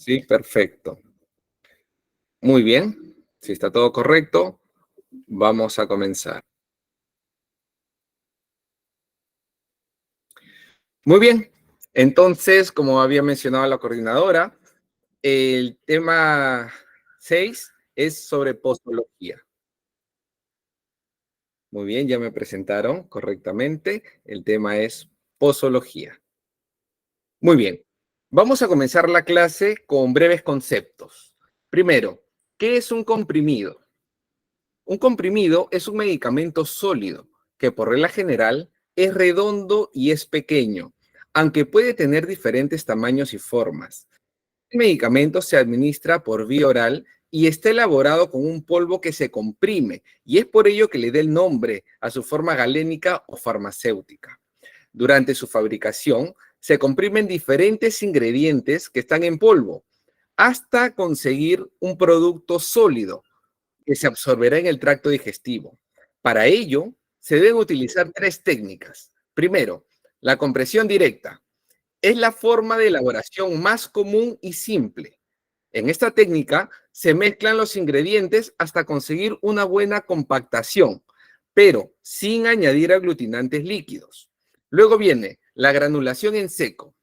Sí, perfecto. Muy bien. Si está todo correcto, vamos a comenzar. Muy bien. Entonces, como había mencionado la coordinadora, el tema 6 es sobre posología. Muy bien, ya me presentaron correctamente. El tema es posología. Muy bien. Vamos a comenzar la clase con breves conceptos. Primero, ¿qué es un comprimido? Un comprimido es un medicamento sólido que por regla general es redondo y es pequeño, aunque puede tener diferentes tamaños y formas. El medicamento se administra por vía oral y está elaborado con un polvo que se comprime, y es por ello que le da el nombre a su forma galénica o farmacéutica. Durante su fabricación, se comprimen diferentes ingredientes que están en polvo hasta conseguir un producto sólido que se absorberá en el tracto digestivo. Para ello, se deben utilizar tres técnicas. Primero, la compresión directa. Es la forma de elaboración más común y simple. En esta técnica se mezclan los ingredientes hasta conseguir una buena compactación, pero sin añadir aglutinantes líquidos. Luego viene la granulación en seco.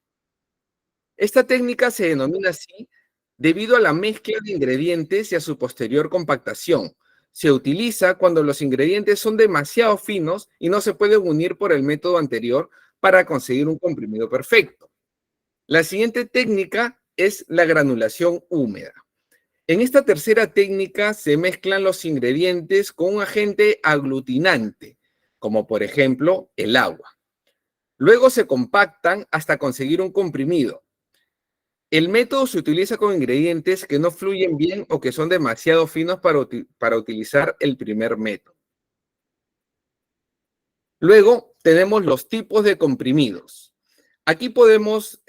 Esta técnica se denomina así debido a la mezcla de ingredientes y a su posterior compactación. Se utiliza cuando los ingredientes son demasiado finos y no se pueden unir por el método anterior para conseguir un comprimido perfecto. La siguiente técnica es la granulación húmeda. En esta tercera técnica se mezclan los ingredientes con un agente aglutinante, como por ejemplo el agua. Luego se compactan hasta conseguir un comprimido. El método se utiliza con ingredientes que no fluyen bien o que son demasiado finos para utilizar el primer método. Luego tenemos los tipos de comprimidos. Aquí podemos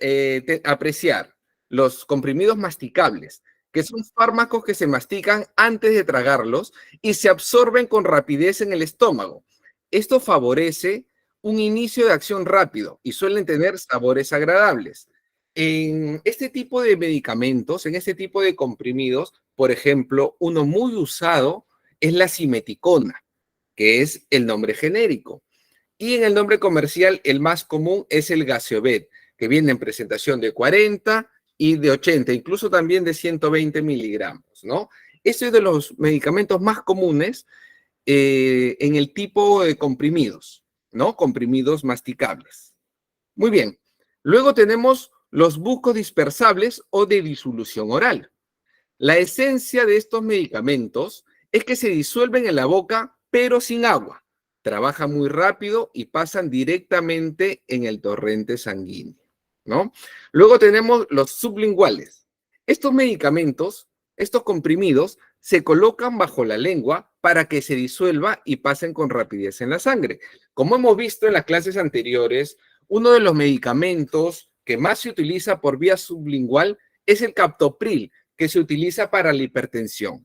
apreciar los comprimidos masticables, que son fármacos que se mastican antes de tragarlos y se absorben con rapidez en el estómago. Esto favorece un inicio de acción rápido y suelen tener sabores agradables. En este tipo de medicamentos, en este tipo de comprimidos, por ejemplo, uno muy usado es la simeticona, que es el nombre genérico. Y en el nombre comercial, el más común es el Gaseovet, que viene en presentación de 40 y de 80, incluso también de 120 miligramos, ¿no? Este es de los medicamentos más comunes en el tipo de comprimidos, ¿no? Comprimidos masticables. Muy bien. Luego tenemos los bucodispersables o de disolución oral. La esencia de estos medicamentos es que se disuelven en la boca, pero sin agua. Trabajan muy rápido y pasan directamente en el torrente sanguíneo, ¿no? Luego tenemos los sublinguales. Estos medicamentos, estos comprimidos, se colocan bajo la lengua para que se disuelva y pasen con rapidez en la sangre. Como hemos visto en las clases anteriores, uno de los medicamentos que más se utiliza por vía sublingual es el captopril, que se utiliza para la hipertensión.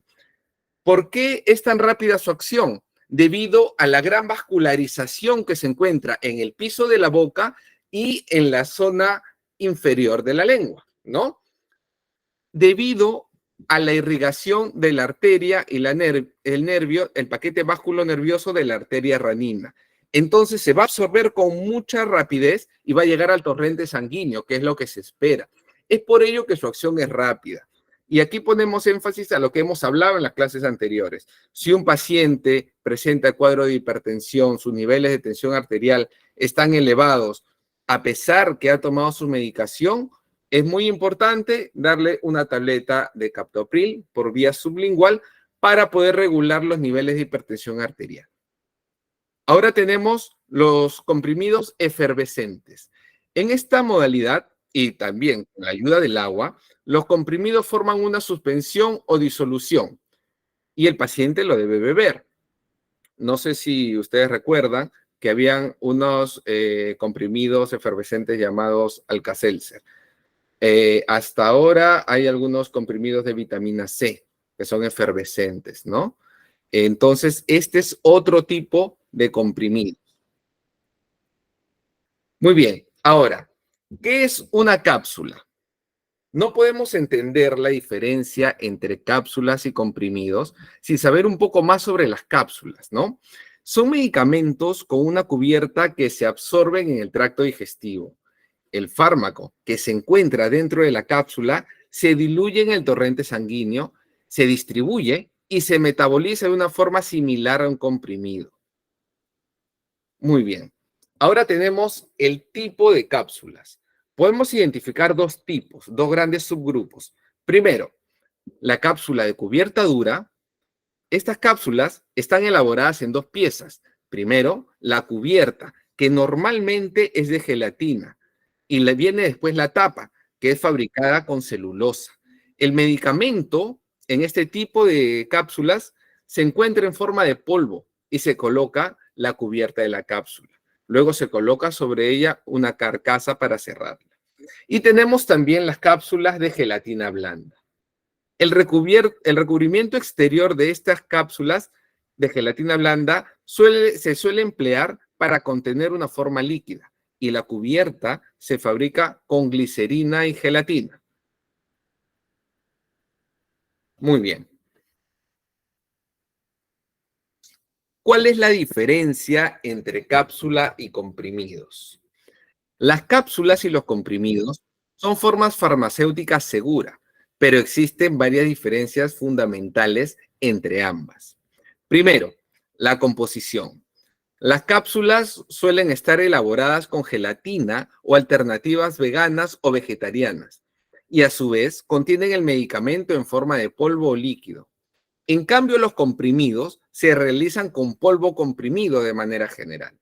¿Por qué es tan rápida su acción? Debido a la gran vascularización que se encuentra en el piso de la boca y en la zona inferior de la lengua, ¿no? Debido a la irrigación de la arteria y el nervio, el paquete vasculonervioso de la arteria ranina. Entonces se va a absorber con mucha rapidez y va a llegar al torrente sanguíneo, que es lo que se espera. Es por ello que su acción es rápida. Y aquí ponemos énfasis a lo que hemos hablado en las clases anteriores. Si un paciente presenta cuadro de hipertensión, sus niveles de tensión arterial están elevados, a pesar que ha tomado su medicación, es muy importante darle una tableta de captopril por vía sublingual para poder regular los niveles de hipertensión arterial. Ahora tenemos los comprimidos efervescentes. En esta modalidad, y también con la ayuda del agua, los comprimidos forman una suspensión o disolución y el paciente lo debe beber. No sé si ustedes recuerdan que habían unos comprimidos efervescentes llamados Alka-Seltzer. Hasta ahora hay algunos comprimidos de vitamina C que son efervescentes, ¿no? Entonces, este es otro tipo de comprimido. Muy bien. Ahora, ¿qué es una cápsula? No podemos entender la diferencia entre cápsulas y comprimidos sin saber un poco más sobre las cápsulas, ¿no? Son medicamentos con una cubierta que se absorben en el tracto digestivo. El fármaco que se encuentra dentro de la cápsula se diluye en el torrente sanguíneo, se distribuye y se metaboliza de una forma similar a un comprimido. Muy bien. Ahora tenemos el tipo de cápsulas. Podemos identificar dos tipos, dos grandes subgrupos. Primero, la cápsula de cubierta dura. Estas cápsulas están elaboradas en dos piezas. Primero, la cubierta, que normalmente es de gelatina, y le viene después la tapa, que es fabricada con celulosa. El medicamento en este tipo de cápsulas se encuentra en forma de polvo y se coloca la cubierta de la cápsula. Luego se coloca sobre ella una carcasa para cerrarla. Y tenemos también las cápsulas de gelatina blanda. El recubrimiento exterior de estas cápsulas de gelatina blanda se suele emplear para contener una forma líquida y la cubierta se fabrica con glicerina y gelatina. Muy bien. ¿Cuál es la diferencia entre cápsula y comprimidos? Las cápsulas y los comprimidos son formas farmacéuticas seguras, pero existen varias diferencias fundamentales entre ambas. Primero, la composición. Las cápsulas suelen estar elaboradas con gelatina o alternativas veganas o vegetarianas, y a su vez contienen el medicamento en forma de polvo o líquido. En cambio, los comprimidos se realizan con polvo comprimido de manera general.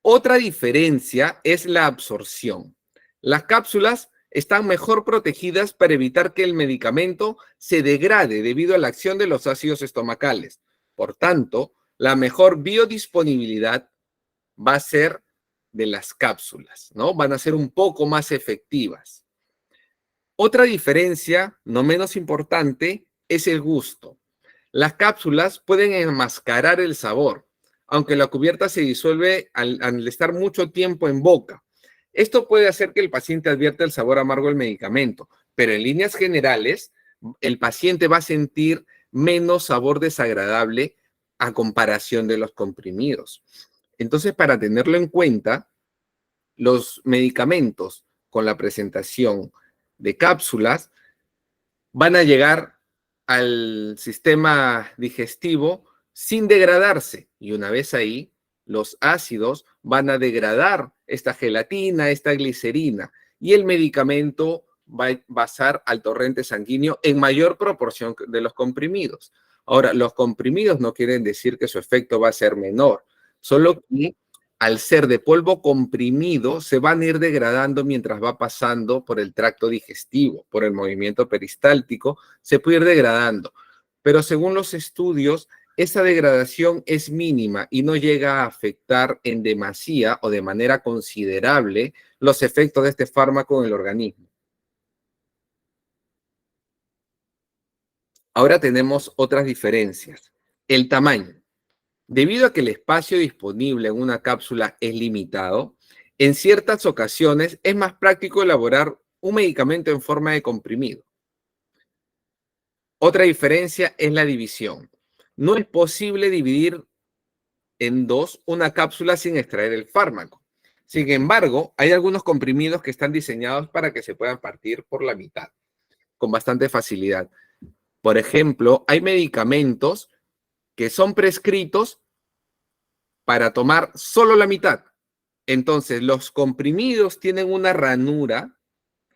Otra diferencia es la absorción. Las cápsulas están mejor protegidas para evitar que el medicamento se degrade debido a la acción de los ácidos estomacales. Por tanto, la mejor biodisponibilidad va a ser de las cápsulas, ¿no? Van a ser un poco más efectivas. Otra diferencia, no menos importante, es el gusto. Las cápsulas pueden enmascarar el sabor, aunque la cubierta se disuelve al estar mucho tiempo en boca. Esto puede hacer que el paciente advierta el sabor amargo del medicamento, pero en líneas generales, el paciente va a sentir menos sabor desagradable a comparación de los comprimidos. Entonces, para tenerlo en cuenta, los medicamentos con la presentación de cápsulas van a llegar al sistema digestivo sin degradarse. Y una vez ahí, los ácidos van a degradar esta gelatina, esta glicerina, y el medicamento va a pasar al torrente sanguíneo en mayor proporción de los comprimidos. Ahora, los comprimidos no quieren decir que su efecto va a ser menor, solo que al ser de polvo comprimido, se van a ir degradando mientras va pasando por el tracto digestivo, por el movimiento peristáltico, se puede ir degradando. Pero según los estudios, esa degradación es mínima y no llega a afectar en demasía o de manera considerable los efectos de este fármaco en el organismo. Ahora tenemos otras diferencias. El tamaño. Debido a que el espacio disponible en una cápsula es limitado, en ciertas ocasiones es más práctico elaborar un medicamento en forma de comprimido. Otra diferencia es la división. No es posible dividir en dos una cápsula sin extraer el fármaco. Sin embargo, hay algunos comprimidos que están diseñados para que se puedan partir por la mitad con bastante facilidad. Por ejemplo, hay medicamentos que son prescritos para tomar solo la mitad. Entonces, los comprimidos tienen una ranura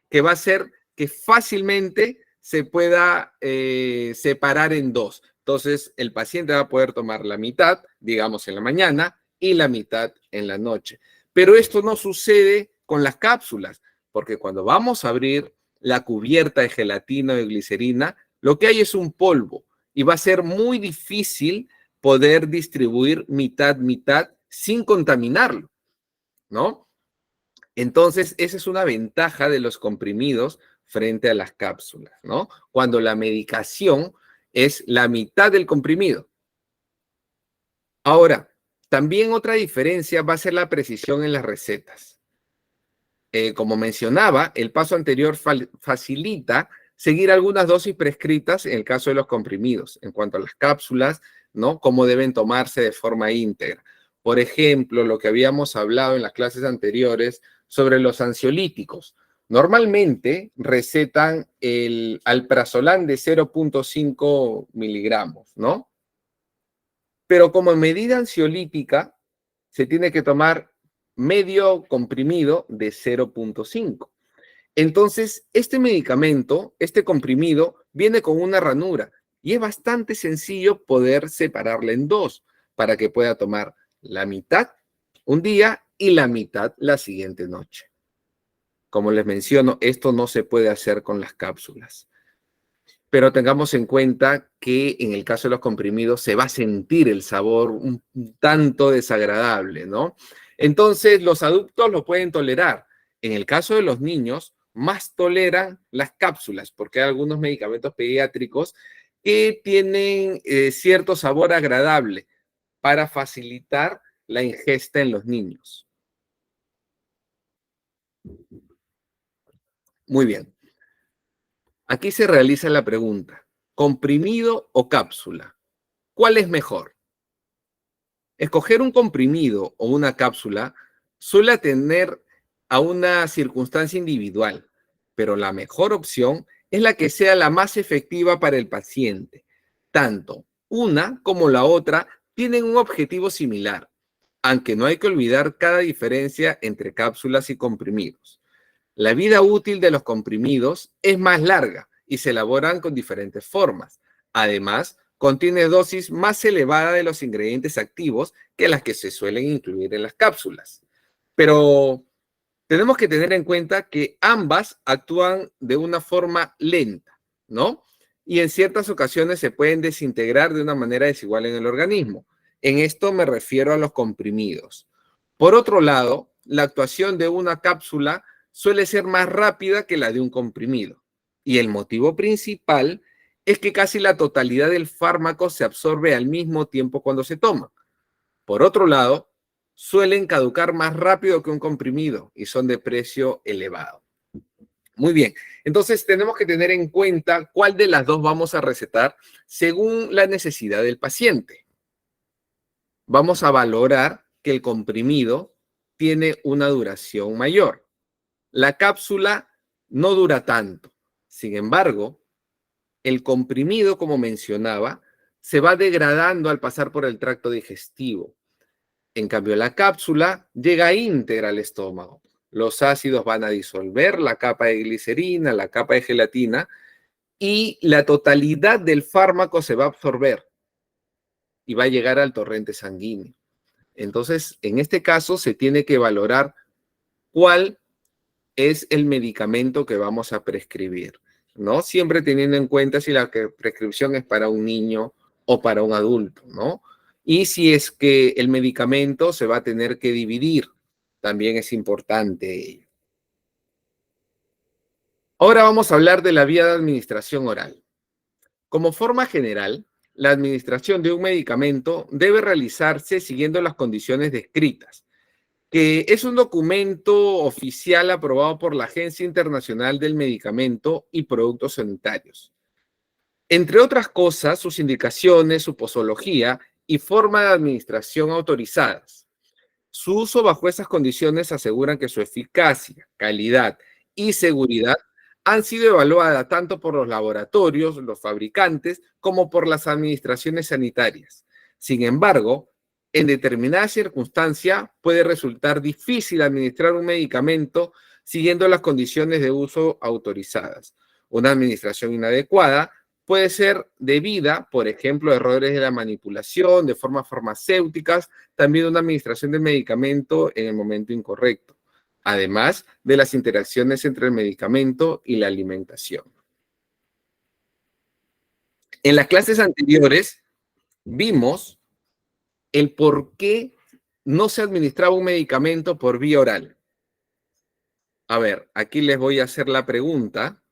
que va a hacer que fácilmente se pueda separar en dos. Entonces, el paciente va a poder tomar la mitad, digamos, en la mañana y la mitad en la noche. Pero esto no sucede con las cápsulas, porque cuando vamos a abrir la cubierta de gelatina o de glicerina, lo que hay es un polvo y va a ser muy difícil poder distribuir mitad sin contaminarlo, ¿no? Entonces, esa es una ventaja de los comprimidos frente a las cápsulas, ¿no? Cuando la medicación es la mitad del comprimido. Ahora, también otra diferencia va a ser la precisión en las recetas. como mencionaba, el paso anterior facilita seguir algunas dosis prescritas en el caso de los comprimidos, en cuanto a las cápsulas, ¿no? Cómo deben tomarse de forma íntegra. Por ejemplo, lo que habíamos hablado en las clases anteriores sobre los ansiolíticos. Normalmente recetan el alprazolam de 0,5 miligramos, ¿no? Pero como medida ansiolítica, se tiene que tomar medio comprimido de 0,5. Entonces, este medicamento, este comprimido, viene con una ranura y es bastante sencillo poder separarla en dos para que pueda tomar la mitad un día y la mitad la siguiente noche. Como les menciono, esto no se puede hacer con las cápsulas. Pero tengamos en cuenta que en el caso de los comprimidos se va a sentir el sabor un tanto desagradable, ¿no? Entonces, los adultos lo pueden tolerar. En el caso de los niños, más toleran las cápsulas, porque hay algunos medicamentos pediátricos que tienen cierto sabor agradable para facilitar la ingesta en los niños. Muy bien. Aquí se realiza la pregunta, ¿comprimido o cápsula? ¿Cuál es mejor? Escoger un comprimido o una cápsula suele atender a una circunstancia individual, pero la mejor opción es la que sea la más efectiva para el paciente. Tanto una como la otra tienen un objetivo similar, aunque no hay que olvidar cada diferencia entre cápsulas y comprimidos. La vida útil de los comprimidos es más larga y se elaboran con diferentes formas. Además, contiene dosis más elevada de los ingredientes activos que las que se suelen incluir en las cápsulas. Pero tenemos que tener en cuenta que ambas actúan de una forma lenta, ¿no? Y en ciertas ocasiones se pueden desintegrar de una manera desigual en el organismo. En esto me refiero a los comprimidos. Por otro lado, la actuación de una cápsula suele ser más rápida que la de un comprimido. Y el motivo principal es que casi la totalidad del fármaco se absorbe al mismo tiempo cuando se toma. Por otro lado, suelen caducar más rápido que un comprimido y son de precio elevado. Muy bien, entonces tenemos que tener en cuenta cuál de las dos vamos a recetar según la necesidad del paciente. Vamos a valorar que el comprimido tiene una duración mayor. La cápsula no dura tanto. Sin embargo, el comprimido, como mencionaba, se va degradando al pasar por el tracto digestivo. En cambio, la cápsula llega íntegra al estómago. Los ácidos van a disolver la capa de glicerina, la capa de gelatina, y la totalidad del fármaco se va a absorber y va a llegar al torrente sanguíneo. Entonces, en este caso, se tiene que valorar cuál es el medicamento que vamos a prescribir, ¿no? Siempre teniendo en cuenta si la prescripción es para un niño o para un adulto, ¿no? Y si es que el medicamento se va a tener que dividir, también es importante ello. Ahora vamos a hablar de la vía de administración oral. Como forma general, la administración de un medicamento debe realizarse siguiendo las condiciones descritas, que es un documento oficial aprobado por la Agencia Internacional del Medicamento y Productos Sanitarios. Entre otras cosas, sus indicaciones, su posología y forma de administración autorizadas. Su uso bajo esas condiciones aseguran que su eficacia, calidad y seguridad han sido evaluadas tanto por los laboratorios, los fabricantes, como por las administraciones sanitarias. Sin embargo, en determinadas circunstancias puede resultar difícil administrar un medicamento siguiendo las condiciones de uso autorizadas. Una administración inadecuada puede ser debida, por ejemplo, a errores de la manipulación, de formas farmacéuticas, también una administración del medicamento en el momento incorrecto, además de las interacciones entre el medicamento y la alimentación. En las clases anteriores vimos el por qué no se administraba un medicamento por vía oral. A ver, aquí les voy a hacer la pregunta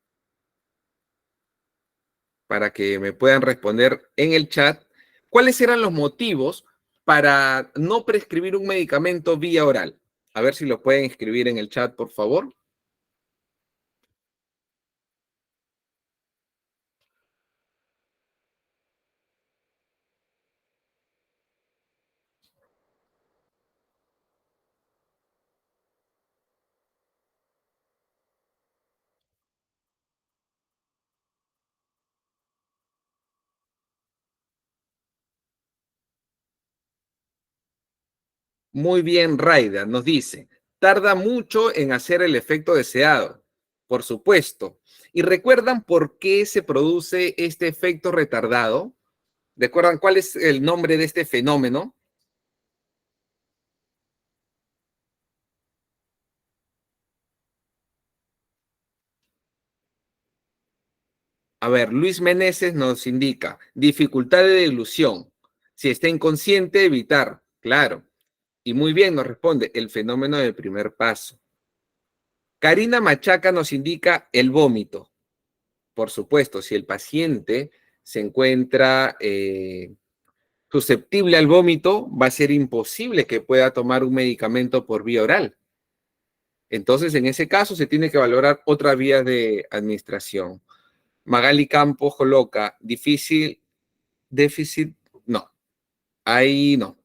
para que me puedan responder en el chat. ¿Cuáles eran los motivos para no prescribir un medicamento vía oral? A ver si lo pueden escribir en el chat, por favor. Muy bien, Raida, nos dice, tarda mucho en hacer el efecto deseado, por supuesto. ¿Y recuerdan por qué se produce este efecto retardado? ¿Recuerdan cuál es el nombre de este fenómeno? A ver, Luis Meneses nos indica, dificultad de dilución. Si está inconsciente, evitar, claro. Y muy bien, nos responde, el fenómeno del primer paso. Karina Machaca nos indica el vómito. Por supuesto, si el paciente se encuentra susceptible al vómito, va a ser imposible que pueda tomar un medicamento por vía oral. Entonces, en ese caso, se tiene que valorar otra vía de administración. Magali Campos coloca difícil, déficit, no. Ahí no.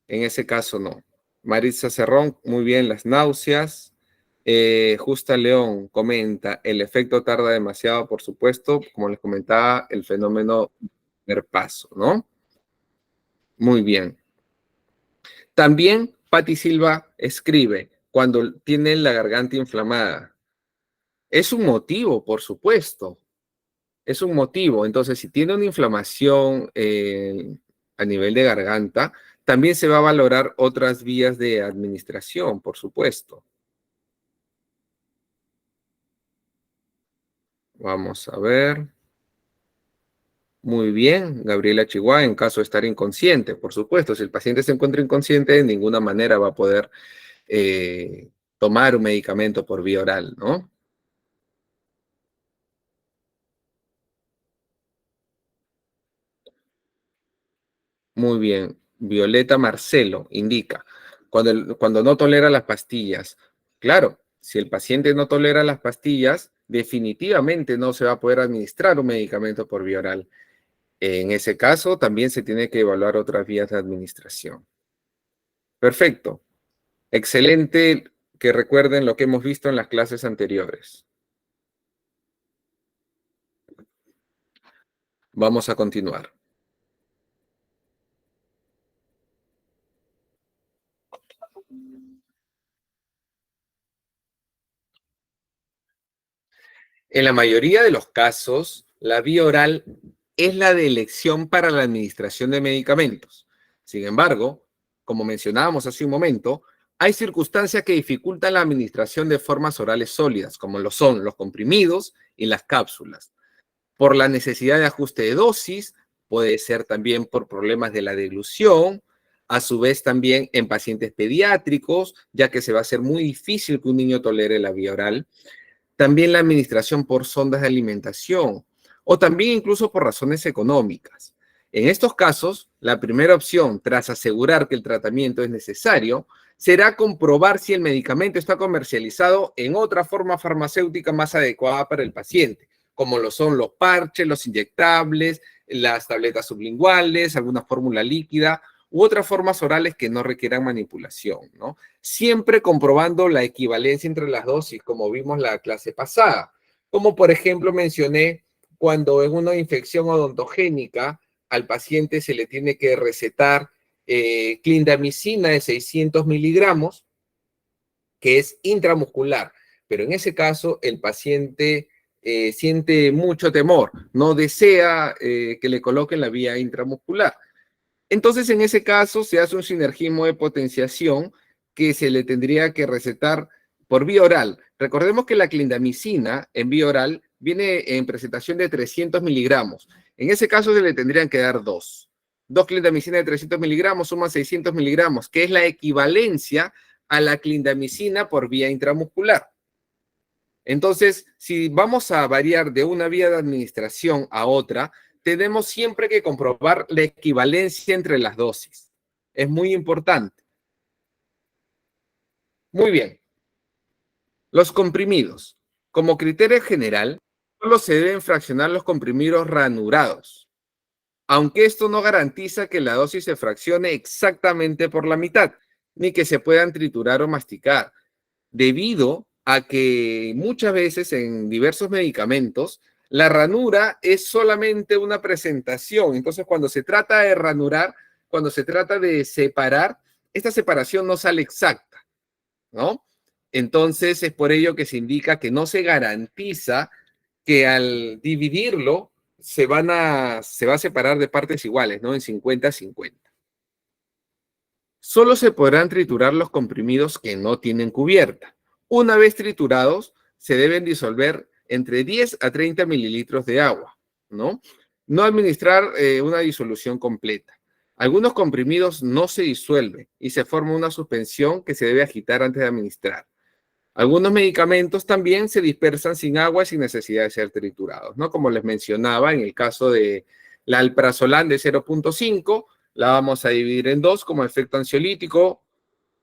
En ese caso no. Maritza Cerrón, muy bien, las náuseas. Justa León comenta, el efecto tarda demasiado, por supuesto, como les comentaba, el fenómeno del paso, ¿no? Muy bien. También Patti Silva escribe, cuando tiene la garganta inflamada. Es un motivo, por supuesto. Es un motivo. Entonces, si tiene una inflamación a nivel de garganta, también se va a valorar otras vías de administración, por supuesto. Vamos a ver. Muy bien, Gabriela Chihuahua, en caso de estar inconsciente, por supuesto. Si el paciente se encuentra inconsciente, de ninguna manera va a poder tomar un medicamento por vía oral, ¿no? Muy bien. Violeta Marcelo indica, cuando no tolera las pastillas, claro, si el paciente no tolera las pastillas, definitivamente no se va a poder administrar un medicamento por vía oral. En ese caso, también se tiene que evaluar otras vías de administración. Perfecto. Excelente que recuerden lo que hemos visto en las clases anteriores. Vamos a continuar. En la mayoría de los casos, la vía oral es la de elección para la administración de medicamentos. Sin embargo, como mencionábamos hace un momento, hay circunstancias que dificultan la administración de formas orales sólidas, como lo son los comprimidos y las cápsulas. Por la necesidad de ajuste de dosis, puede ser también por problemas de la deglución, a su vez también en pacientes pediátricos, ya que se va a hacer muy difícil que un niño tolere la vía oral. También la administración por sondas de alimentación o también incluso por razones económicas. En estos casos, la primera opción, tras asegurar que el tratamiento es necesario, será comprobar si el medicamento está comercializado en otra forma farmacéutica más adecuada para el paciente, como lo son los parches, los inyectables, las tabletas sublinguales, alguna fórmula líquida u otras formas orales que no requieran manipulación, ¿no? Siempre comprobando la equivalencia entre las dosis, como vimos la clase pasada. Como por ejemplo mencioné, cuando en una infección odontogénica al paciente se le tiene que recetar clindamicina de 600 miligramos, que es intramuscular, pero en ese caso el paciente siente mucho temor, no desea que le coloquen la vía intramuscular. Entonces, en ese caso, se hace un sinergismo de potenciación que se le tendría que recetar por vía oral. Recordemos que la clindamicina en vía oral viene en presentación de 300 miligramos. En ese caso, se le tendrían que dar dos. Dos clindamicina de 300 miligramos suman 600 miligramos, que es la equivalencia a la clindamicina por vía intramuscular. Entonces, si vamos a variar de una vía de administración a otra, tenemos siempre que comprobar la equivalencia entre las dosis. Es muy importante. Muy bien. Los comprimidos. Como criterio general, solo se deben fraccionar los comprimidos ranurados, aunque esto no garantiza que la dosis se fraccione exactamente por la mitad, ni que se puedan triturar o masticar, debido a que muchas veces en diversos medicamentos la ranura es solamente una presentación. Entonces, cuando se trata de ranurar, cuando se trata de separar, esta separación no sale exacta, ¿no? Entonces, es por ello que se indica que no se garantiza que al dividirlo se va a separar de partes iguales, ¿no? En 50-50. Solo se podrán triturar los comprimidos que no tienen cubierta. Una vez triturados, se deben disolver entre 10 a 30 mililitros de agua, ¿no? No administrar una disolución completa. Algunos comprimidos no se disuelven y se forma una suspensión que se debe agitar antes de administrar. Algunos medicamentos también se dispersan sin agua y sin necesidad de ser triturados, ¿no? Como les mencionaba, en el caso de la alprazolam de 0,5, la vamos a dividir en dos como efecto ansiolítico,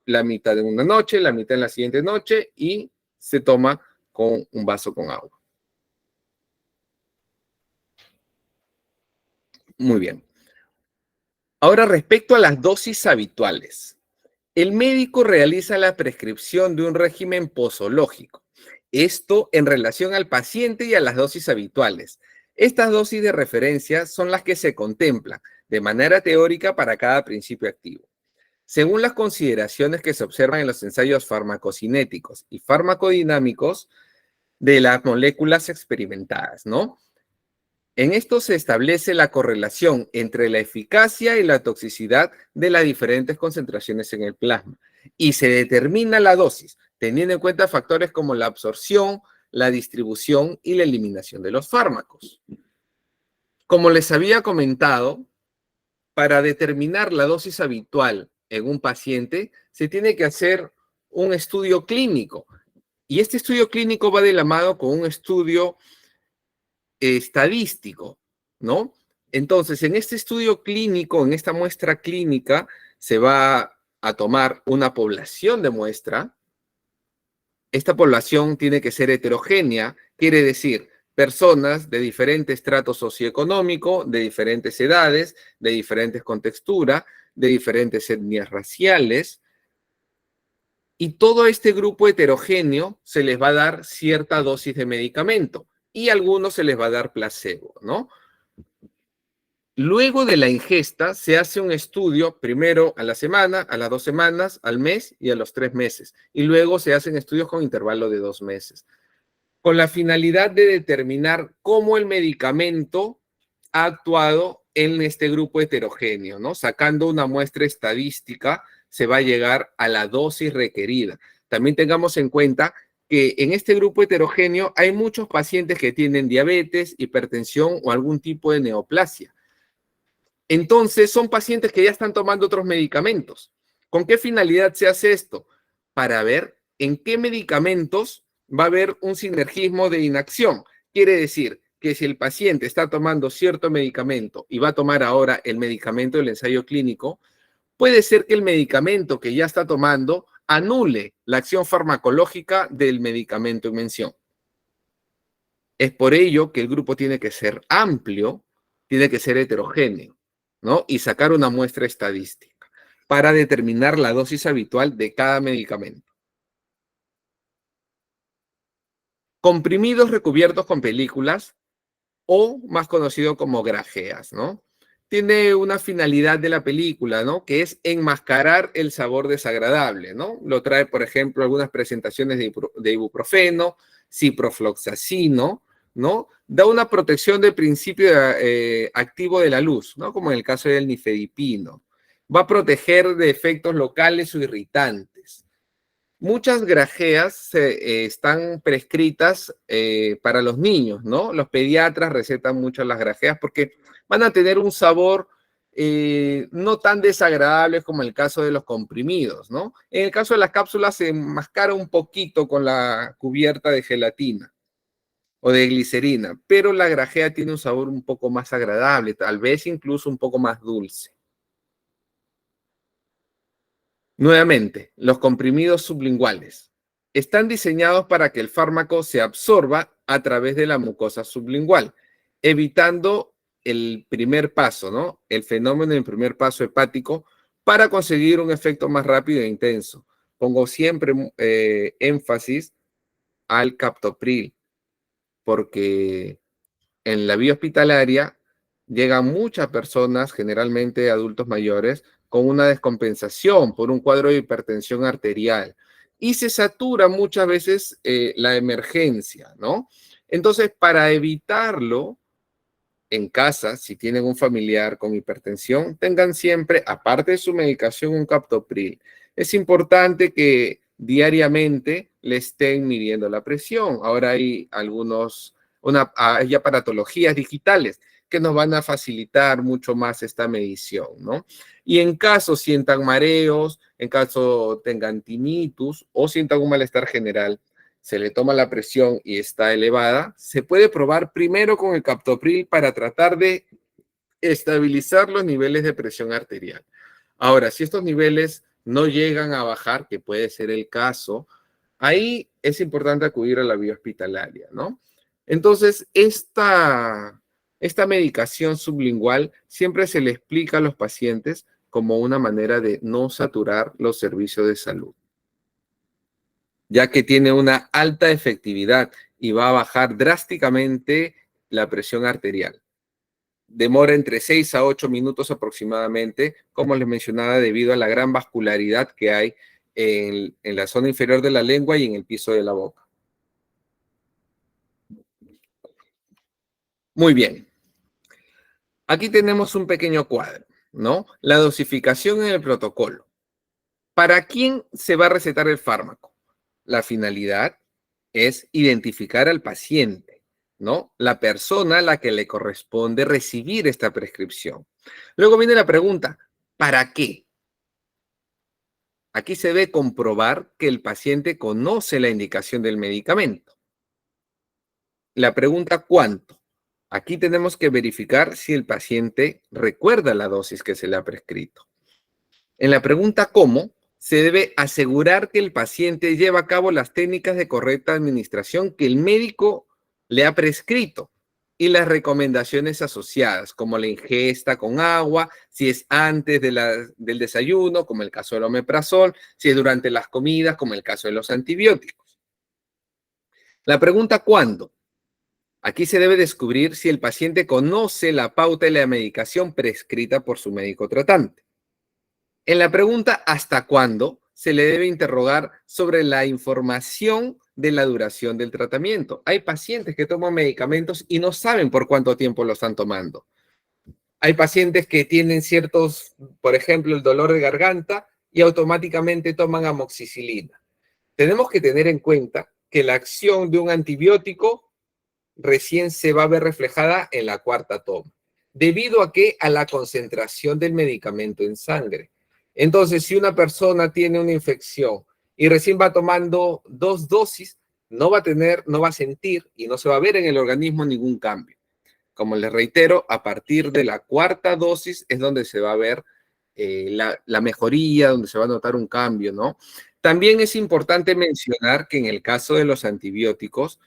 la mitad en una noche, la mitad en la siguiente noche y se toma con un vaso con agua. Muy bien. Ahora, respecto a las dosis habituales. El médico realiza la prescripción de un régimen posológico. Esto en relación al paciente y a las dosis habituales. Estas dosis de referencia son las que se contemplan de manera teórica para cada principio activo. Según las consideraciones que se observan en los ensayos farmacocinéticos y farmacodinámicos de las moléculas experimentadas, ¿no? En esto se establece la correlación entre la eficacia y la toxicidad de las diferentes concentraciones en el plasma y se determina la dosis, teniendo en cuenta factores como la absorción, la distribución y la eliminación de los fármacos. Como les había comentado, para determinar la dosis habitual en un paciente, se tiene que hacer un estudio clínico. Y este estudio clínico va de la mano con un estudio estadístico, ¿no? Entonces, en este estudio clínico, en esta muestra clínica, se va a tomar una población de muestra. Esta población tiene que ser heterogénea, quiere decir personas de diferente estrato socioeconómico, de diferentes edades, de diferentes contexturas, de diferentes etnias raciales. Y todo este grupo heterogéneo se les va a dar cierta dosis de medicamento y a algunos se les va a dar placebo, ¿no? Luego de la ingesta se hace un estudio primero a la semana, a las 2 semanas, al mes y a los 3 meses. Y luego se hacen estudios con intervalo de 2 meses, con la finalidad de determinar cómo el medicamento ha actuado en este grupo heterogéneo, ¿no? Sacando una muestra estadística, se va a llegar a la dosis requerida. También tengamos en cuenta que en este grupo heterogéneo hay muchos pacientes que tienen diabetes, hipertensión o algún tipo de neoplasia. Entonces, son pacientes que ya están tomando otros medicamentos. ¿Con qué finalidad se hace esto? Para ver en qué medicamentos va a haber un sinergismo de inacción. Quiere decir que si el paciente está tomando cierto medicamento y va a tomar ahora el medicamento del ensayo clínico, puede ser que el medicamento que ya está tomando anule la acción farmacológica del medicamento en mención. Es por ello que el grupo tiene que ser amplio, tiene que ser heterogéneo, ¿no? Y sacar una muestra estadística para determinar la dosis habitual de cada medicamento. Comprimidos recubiertos con películas o más conocido como grajeas, ¿no? Tiene una finalidad de la película, ¿no? Que es enmascarar el sabor desagradable, ¿no? Lo trae, por ejemplo, algunas presentaciones de ibuprofeno, ciprofloxacino, ¿no? Da una protección del principio activo de la luz, ¿no? Como en el caso del nifedipino. Va a proteger de efectos locales o irritantes. Muchas grajeas están prescritas para los niños, ¿no? Los pediatras recetan mucho las grajeas porque van a tener un sabor no tan desagradable como en el caso de los comprimidos, ¿no? En el caso de las cápsulas se enmascara un poquito con la cubierta de gelatina o de glicerina, pero la grajea tiene un sabor un poco más agradable, tal vez incluso un poco más dulce. Nuevamente, los comprimidos sublinguales están diseñados para que el fármaco se absorba a través de la mucosa sublingual, evitando el primer paso, ¿no? El fenómeno del primer paso hepático para conseguir un efecto más rápido e intenso. Pongo siempre énfasis al captopril, porque en la vía hospitalaria llegan muchas personas, generalmente adultos mayores, con una descompensación por un cuadro de hipertensión arterial y se satura muchas veces la emergencia, ¿no? Entonces, para evitarlo, en casa, si tienen un familiar con hipertensión, tengan siempre, aparte de su medicación, un captopril. Es importante que diariamente le estén midiendo la presión. Ahora hay hay aparatologías digitales que nos van a facilitar mucho más esta medición, ¿no? Y en caso sientan mareos, en caso tengan tinnitus o sientan un malestar general, se le toma la presión y está elevada, se puede probar primero con el captopril para tratar de estabilizar los niveles de presión arterial. Ahora, si estos niveles no llegan a bajar, que puede ser el caso, ahí es importante acudir a la vía hospitalaria, ¿no? Entonces, esta medicación sublingual siempre se le explica a los pacientes como una manera de no saturar los servicios de salud, ya que tiene una alta efectividad y va a bajar drásticamente la presión arterial. Demora entre 6 a 8 minutos aproximadamente, como les mencionaba, debido a la gran vascularidad que hay en la zona inferior de la lengua y en el piso de la boca. Muy bien. Aquí tenemos un pequeño cuadro, ¿no? La dosificación en el protocolo. ¿Para quién se va a recetar el fármaco? La finalidad es identificar al paciente, ¿no? La persona a la que le corresponde recibir esta prescripción. Luego viene la pregunta, ¿para qué? Aquí se debe comprobar que el paciente conoce la indicación del medicamento. La pregunta, ¿cuánto? Aquí tenemos que verificar si el paciente recuerda la dosis que se le ha prescrito. En la pregunta ¿cómo? Se debe asegurar que el paciente lleva a cabo las técnicas de correcta administración que el médico le ha prescrito y las recomendaciones asociadas, como la ingesta con agua, si es antes del desayuno, como el caso del omeprazol, si es durante las comidas, como el caso de los antibióticos. La pregunta ¿cuándo? Aquí se debe descubrir si el paciente conoce la pauta y la medicación prescrita por su médico tratante. En la pregunta ¿hasta cuándo? Se le debe interrogar sobre la información de la duración del tratamiento. Hay pacientes que toman medicamentos y no saben por cuánto tiempo lo están tomando. Hay pacientes que tienen por ejemplo, el dolor de garganta y automáticamente toman amoxicilina. Tenemos que tener en cuenta que la acción de un antibiótico recién se va a ver reflejada en la cuarta toma. ¿Debido a qué? A la concentración del medicamento en sangre. Entonces, si una persona tiene una infección y recién va tomando 2 dosis, no va a sentir y no se va a ver en el organismo ningún cambio. Como les reitero, a partir de la cuarta dosis es donde se va a ver la mejoría, donde se va a notar un cambio, ¿no? También es importante mencionar que en el caso de los antibióticos,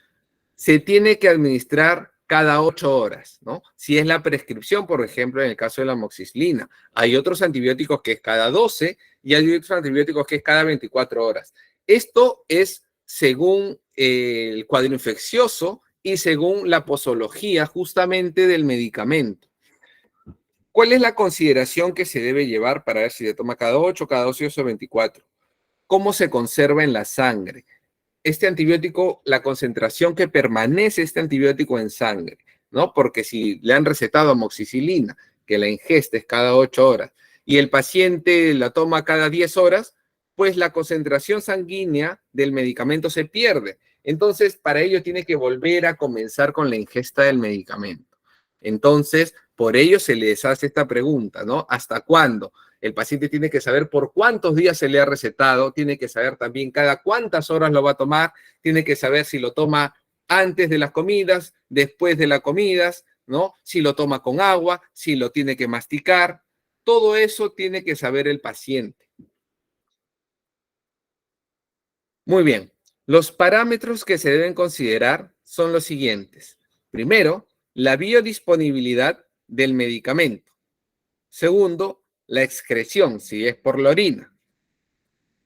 se tiene que administrar cada 8 horas, ¿no? Si es la prescripción, por ejemplo, en el caso de la amoxicilina. Hay otros antibióticos que es cada 12 y hay otros antibióticos que es cada 24 horas. Esto es según el cuadro infeccioso y según la posología justamente del medicamento. ¿Cuál es la consideración que se debe llevar para ver si se toma cada 8, cada 12 o 24? ¿Cómo se conserva en la sangre? Este antibiótico, la concentración que permanece este antibiótico en sangre, ¿no? Porque si le han recetado amoxicilina, que la ingesta es cada 8 horas, y el paciente la toma cada 10 horas, pues la concentración sanguínea del medicamento se pierde. Entonces, para ello tiene que volver a comenzar con la ingesta del medicamento. Entonces, por ello se les hace esta pregunta, ¿no? ¿Hasta cuándo? El paciente tiene que saber por cuántos días se le ha recetado, tiene que saber también cada cuántas horas lo va a tomar, tiene que saber si lo toma antes de las comidas, después de las comidas, ¿no? Si lo toma con agua, si lo tiene que masticar. Todo eso tiene que saber el paciente. Muy bien. Los parámetros que se deben considerar son los siguientes. Primero, la biodisponibilidad del medicamento. Segundo, la excreción, si es por la orina.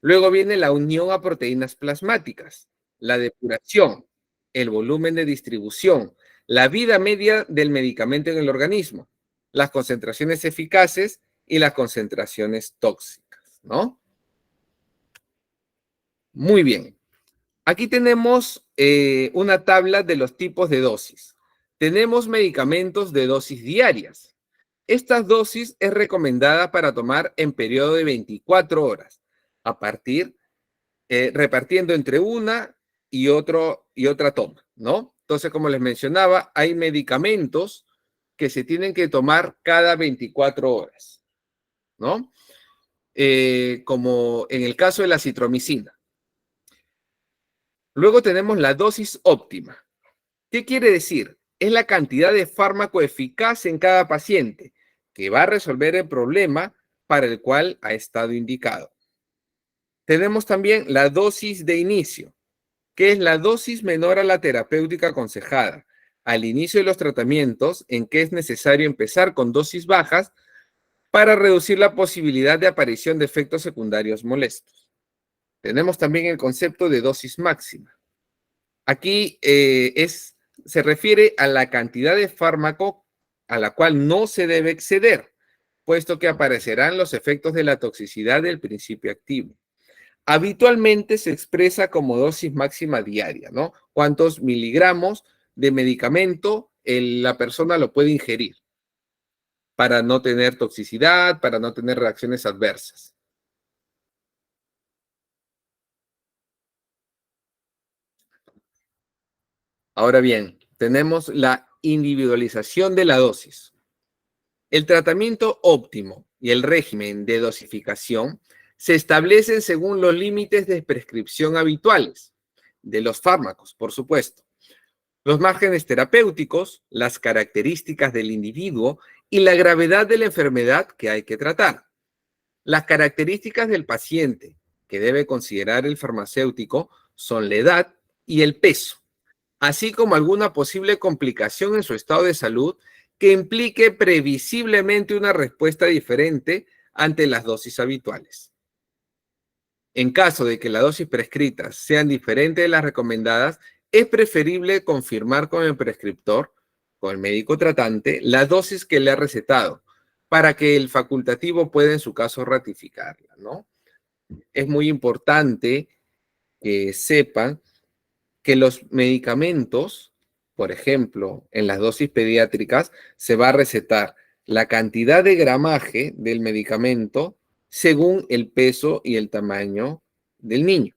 Luego viene la unión a proteínas plasmáticas, la depuración, el volumen de distribución, la vida media del medicamento en el organismo, las concentraciones eficaces y las concentraciones tóxicas, ¿no? Muy bien. Aquí tenemos una tabla de los tipos de dosis. Tenemos medicamentos de dosis diarias. Esta dosis es recomendada para tomar en periodo de 24 horas, a partir, repartiendo entre una y otra toma, ¿no? Entonces, como les mencionaba, hay medicamentos que se tienen que tomar cada 24 horas, ¿no? Como en el caso de la citromicina. Luego tenemos la dosis óptima. ¿Qué quiere decir? Es la cantidad de fármaco eficaz en cada paciente que va a resolver el problema para el cual ha estado indicado. Tenemos también la dosis de inicio, que es la dosis menor a la terapéutica aconsejada al inicio de los tratamientos, en que es necesario empezar con dosis bajas para reducir la posibilidad de aparición de efectos secundarios molestos. Tenemos también el concepto de dosis máxima. Aquí se refiere a la cantidad de fármaco a la cual no se debe exceder, puesto que aparecerán los efectos de la toxicidad del principio activo. Habitualmente se expresa como dosis máxima diaria, ¿no? ¿Cuántos miligramos de medicamento la persona lo puede ingerir para no tener toxicidad, para no tener reacciones adversas? Ahora bien, tenemos la individualización de la dosis. El tratamiento óptimo y el régimen de dosificación se establecen según los límites de prescripción habituales de los fármacos, por supuesto, los márgenes terapéuticos, las características del individuo y la gravedad de la enfermedad que hay que tratar. Las características del paciente que debe considerar el farmacéutico son la edad y el peso, así como alguna posible complicación en su estado de salud que implique previsiblemente una respuesta diferente ante las dosis habituales. En caso de que las dosis prescritas sean diferentes de las recomendadas, es preferible confirmar con el prescriptor, con el médico tratante, la dosis que le ha recetado, para que el facultativo pueda en su caso ratificarla, ¿no? Es muy importante que sepan que los medicamentos, por ejemplo, en las dosis pediátricas, se va a recetar la cantidad de gramaje del medicamento según el peso y el tamaño del niño.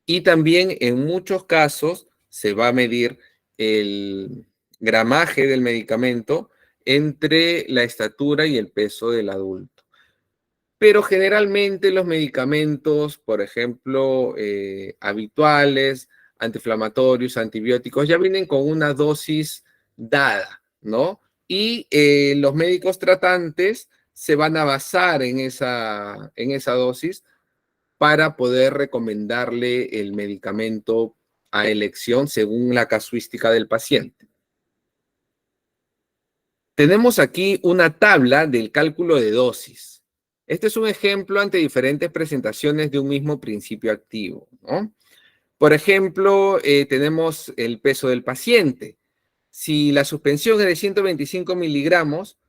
Y también en muchos casos se va a medir el gramaje del medicamento entre la estatura y el peso del adulto. Pero generalmente los medicamentos, por ejemplo, habituales, antiinflamatorios, antibióticos, ya vienen con una dosis dada, ¿no? Y los médicos tratantes se van a basar en esa dosis para poder recomendarle el medicamento a elección según la casuística del paciente. Tenemos aquí una tabla del cálculo de dosis. Este es un ejemplo ante diferentes presentaciones de un mismo principio activo, ¿no? Por ejemplo, tenemos el peso del paciente. Si la suspensión es de 125 miligramos,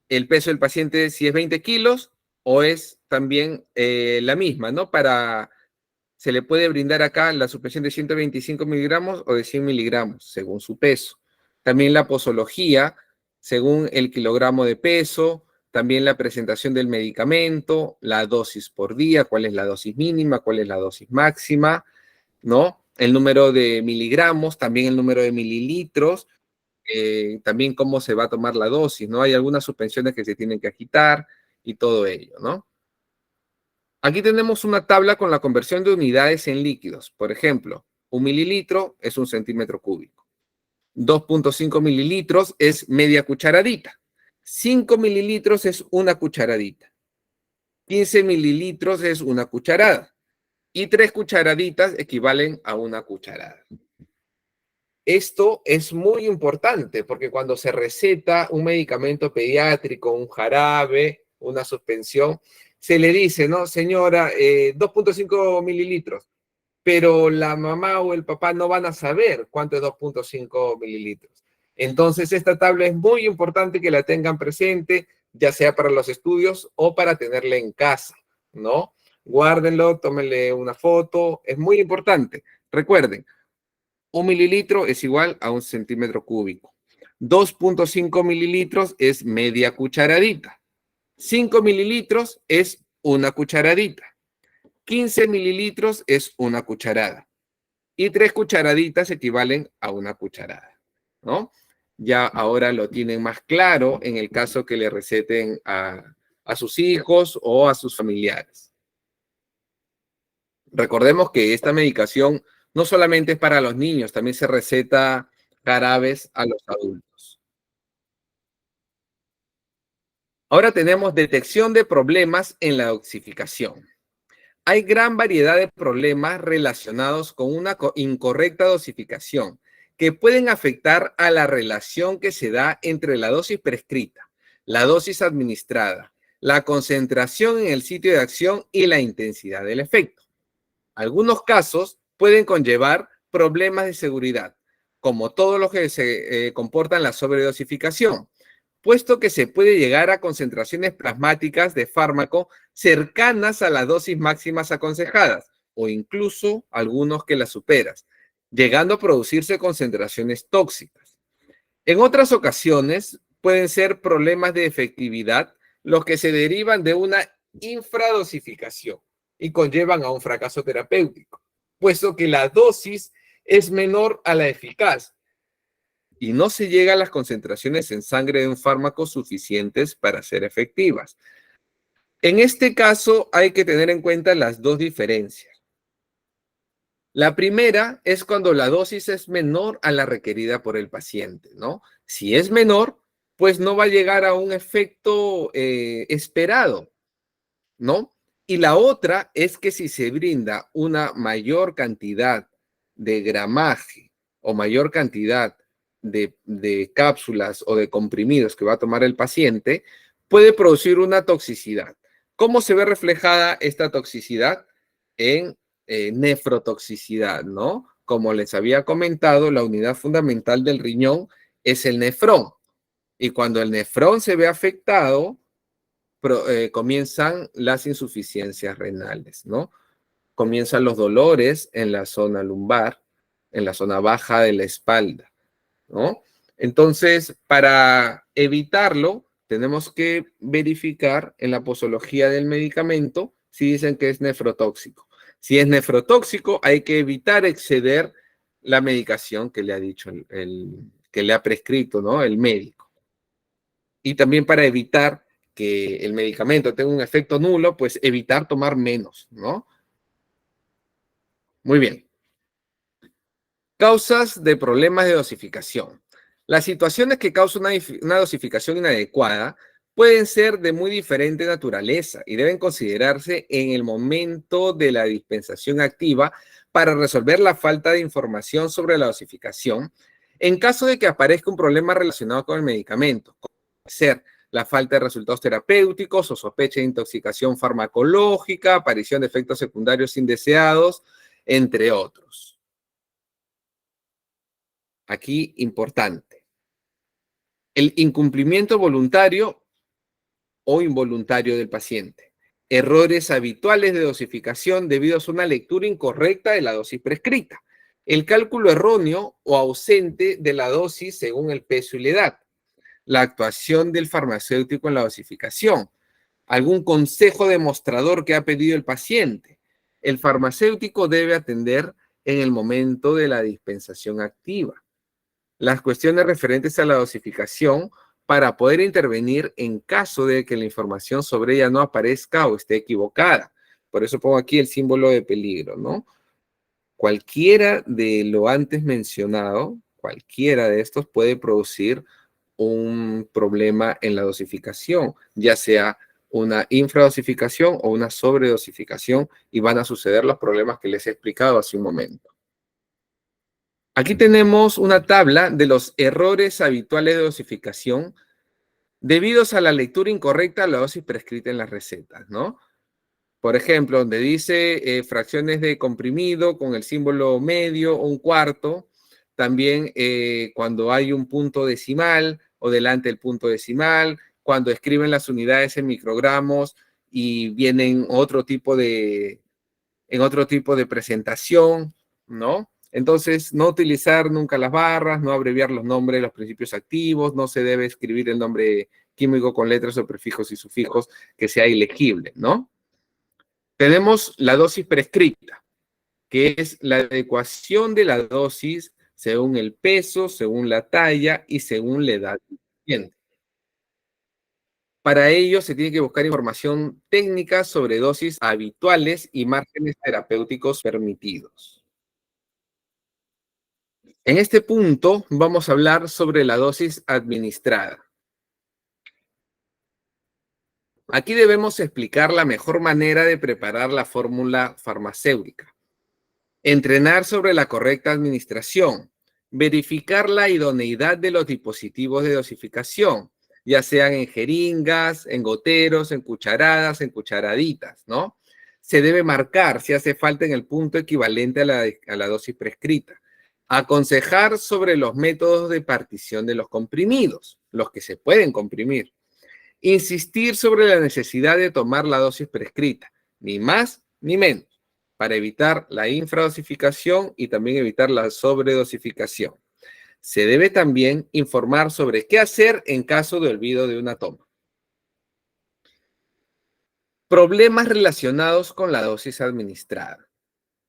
el peso del paciente si es 20 kilos o es también la misma, ¿no? Se le puede brindar acá la suspensión de 125 miligramos o de 100 miligramos, según su peso. También la posología, según el kilogramo de peso, también la presentación del medicamento, la dosis por día, cuál es la dosis mínima, cuál es la dosis máxima, ¿no? El número de miligramos, también el número de mililitros, también cómo se va a tomar la dosis, ¿no? Hay algunas suspensiones que se tienen que agitar y todo ello, ¿no? Aquí tenemos una tabla con la conversión de unidades en líquidos. Por ejemplo, 1 mililitro es 1 centímetro cúbico. 2.5 mililitros es media cucharadita. 5 mililitros es una cucharadita. 15 mililitros es una cucharada. Y 3 cucharaditas equivalen a 1 cucharada. Esto es muy importante porque cuando se receta un medicamento pediátrico, un jarabe, una suspensión, se le dice, ¿no, señora, 2.5 mililitros, pero la mamá o el papá no van a saber cuánto es 2.5 mililitros. Entonces, esta tabla es muy importante que la tengan presente, ya sea para los estudios o para tenerla en casa, ¿no? Guárdenlo, tómenle una foto, es muy importante. Recuerden, 1 mililitro es igual a 1 centímetro cúbico. 2.5 mililitros es media cucharadita. 5 mililitros es 1 cucharadita. 15 mililitros es 1 cucharada. Y 3 cucharaditas equivalen a 1 cucharada, ¿no? Ya ahora lo tienen más claro en el caso que le receten a sus hijos o a sus familiares. Recordemos que esta medicación no solamente es para los niños, también se receta jarabes a los adultos. Ahora tenemos detección de problemas en la dosificación. Hay gran variedad de problemas relacionados con una incorrecta dosificación que pueden afectar a la relación que se da entre la dosis prescrita, la dosis administrada, la concentración en el sitio de acción y la intensidad del efecto. Algunos casos pueden conllevar problemas de seguridad, como todo lo que se comporta en la sobredosificación, puesto que se puede llegar a concentraciones plasmáticas de fármaco cercanas a las dosis máximas aconsejadas, o incluso algunos que las superas, llegando a producirse concentraciones tóxicas. En otras ocasiones pueden ser problemas de efectividad los que se derivan de una infradosificación y conllevan a un fracaso terapéutico, puesto que la dosis es menor a la eficaz y no se llega a las concentraciones en sangre de un fármaco suficientes para ser efectivas. En este caso hay que tener en cuenta las dos diferencias. La primera es cuando la dosis es menor a la requerida por el paciente, ¿no? Si es menor, pues no va a llegar a un efecto esperado, ¿no? Y la otra es que si se brinda una mayor cantidad de gramaje o mayor cantidad de cápsulas o de comprimidos que va a tomar el paciente, puede producir una toxicidad. ¿Cómo se ve reflejada esta toxicidad? En nefrotoxicidad, ¿no? Como les había comentado, la unidad fundamental del riñón es el nefrón. Y cuando el nefrón se ve afectado, comienzan las insuficiencias renales, ¿no? Comienzan los dolores en la zona lumbar, en la zona baja de la espalda, ¿no? Entonces, para evitarlo, tenemos que verificar en la posología del medicamento si dicen que es nefrotóxico. Si es nefrotóxico, hay que evitar exceder la medicación que le ha dicho que le ha prescrito, ¿no? El médico. Y también para evitar que el medicamento tenga un efecto nulo, pues evitar tomar menos, ¿no? Muy bien. Causas de problemas de dosificación. Las situaciones que causan una dosificación inadecuada pueden ser de muy diferente naturaleza y deben considerarse en el momento de la dispensación activa para resolver la falta de información sobre la dosificación en caso de que aparezca un problema relacionado con el medicamento, como ser la falta de resultados terapéuticos o sospecha de intoxicación farmacológica, aparición de efectos secundarios indeseados, entre otros. Aquí, importante. El incumplimiento voluntario o involuntario del paciente. Errores habituales de dosificación debido a una lectura incorrecta de la dosis prescrita. El cálculo erróneo o ausente de la dosis según el peso y la edad. La actuación del farmacéutico en la dosificación. Algún consejo demostrador que ha pedido el paciente. El farmacéutico debe atender en el momento de la dispensación activa. Las cuestiones referentes a la dosificación para poder intervenir en caso de que la información sobre ella no aparezca o esté equivocada. Por eso pongo aquí el símbolo de peligro, ¿no? Cualquiera de lo antes mencionado, cualquiera de estos puede producir un problema en la dosificación, ya sea una infradosificación o una sobredosificación y van a suceder los problemas que les he explicado hace un momento. Aquí tenemos una tabla de los errores habituales de dosificación debidos a la lectura incorrecta de la dosis prescrita en las recetas, ¿no? Por ejemplo, donde dice fracciones de comprimido con el símbolo medio o un cuarto, también cuando hay un punto decimal o delante del punto decimal, cuando escriben las unidades en microgramos y vienen en otro tipo de presentación, ¿no? Entonces, no utilizar nunca las barras, no abreviar los nombres de los principios activos, no se debe escribir el nombre químico con letras o prefijos y sufijos que sea ilegible, ¿no? Tenemos la dosis prescrita, que es la adecuación de la dosis según el peso, según la talla y según la edad del paciente. Para ello se tiene que buscar información técnica sobre dosis habituales y márgenes terapéuticos permitidos. En este punto vamos a hablar sobre la dosis administrada. Aquí debemos explicar la mejor manera de preparar la fórmula farmacéutica. Entrenar sobre la correcta administración. Verificar la idoneidad de los dispositivos de dosificación, ya sean en jeringas, en goteros, en cucharadas, en cucharaditas, ¿no? Se debe marcar si hace falta en el punto equivalente a la dosis prescrita. Aconsejar sobre los métodos de partición de los comprimidos, los que se pueden comprimir. Insistir sobre la necesidad de tomar la dosis prescrita, ni más ni menos, para evitar la infradosificación y también evitar la sobredosificación. Se debe también informar sobre qué hacer en caso de olvido de una toma. Problemas relacionados con la dosis administrada.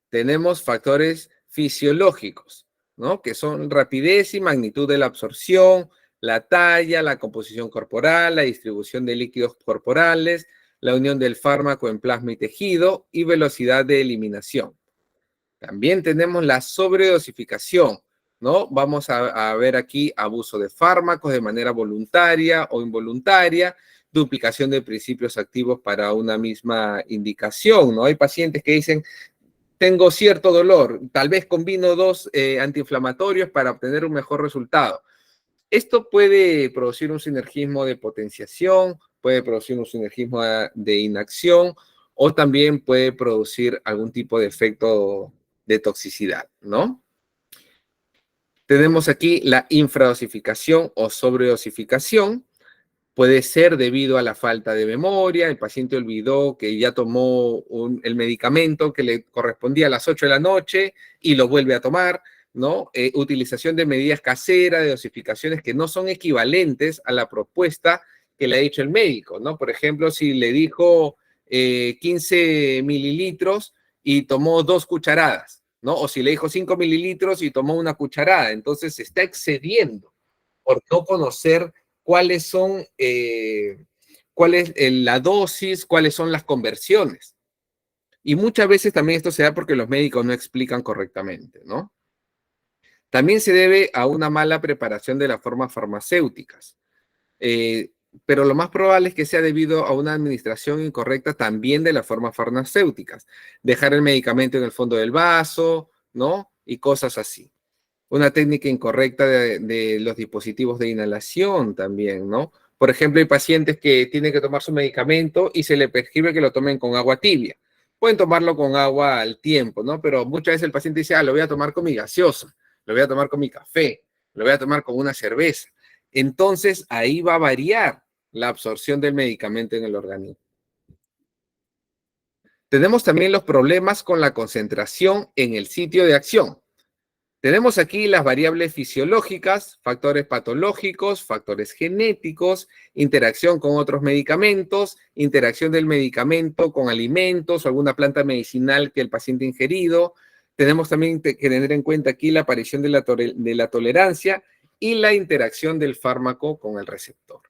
Tenemos factores fisiológicos, ¿no? Que son rapidez y magnitud de la absorción, la talla, la composición corporal, la distribución de líquidos corporales, la unión del fármaco en plasma y tejido y velocidad de eliminación. También tenemos la sobredosificación, ¿no? Vamos a ver aquí abuso de fármacos de manera voluntaria o involuntaria, duplicación de principios activos para una misma indicación, ¿no? Hay pacientes que dicen, tengo cierto dolor, tal vez combino dos antiinflamatorios para obtener un mejor resultado. Esto puede producir un sinergismo de potenciación, puede producir un sinergismo de inacción o también puede producir algún tipo de efecto de toxicidad, ¿no? Tenemos aquí la infradosificación o sobredosificación. Puede ser debido a la falta de memoria, el paciente olvidó que ya tomó el medicamento que le correspondía a las 8 de la noche y lo vuelve a tomar, ¿no? Utilización de medidas caseras, de dosificaciones que no son equivalentes a la propuesta que le ha dicho el médico, ¿no? Por ejemplo, si le dijo 15 mililitros y tomó 2 cucharadas, ¿no? O si le dijo 5 mililitros y tomó una cucharada, entonces se está excediendo por no conocer cuáles son, cuál es la dosis, cuáles son las conversiones. Y muchas veces también esto se da porque los médicos no explican correctamente, ¿no? También se debe a una mala preparación de las formas farmacéuticas. Pero lo más probable es que sea debido a una administración incorrecta también de las formas farmacéuticas. Dejar el medicamento en el fondo del vaso, ¿no? Y cosas así. Una técnica incorrecta de los dispositivos de inhalación también, ¿no? Por ejemplo, hay pacientes que tienen que tomar su medicamento y se les prescribe que lo tomen con agua tibia. Pueden tomarlo con agua al tiempo, ¿no? Pero muchas veces el paciente dice, lo voy a tomar con mi gaseosa, lo voy a tomar con mi café, lo voy a tomar con una cerveza. Entonces, ahí va a variar la absorción del medicamento en el organismo. Tenemos también los problemas con la concentración en el sitio de acción. Tenemos aquí las variables fisiológicas, factores patológicos, factores genéticos, interacción con otros medicamentos, interacción del medicamento con alimentos o alguna planta medicinal que el paciente ha ingerido. Tenemos también que tener en cuenta aquí la aparición de la tolerancia y la interacción del fármaco con el receptor.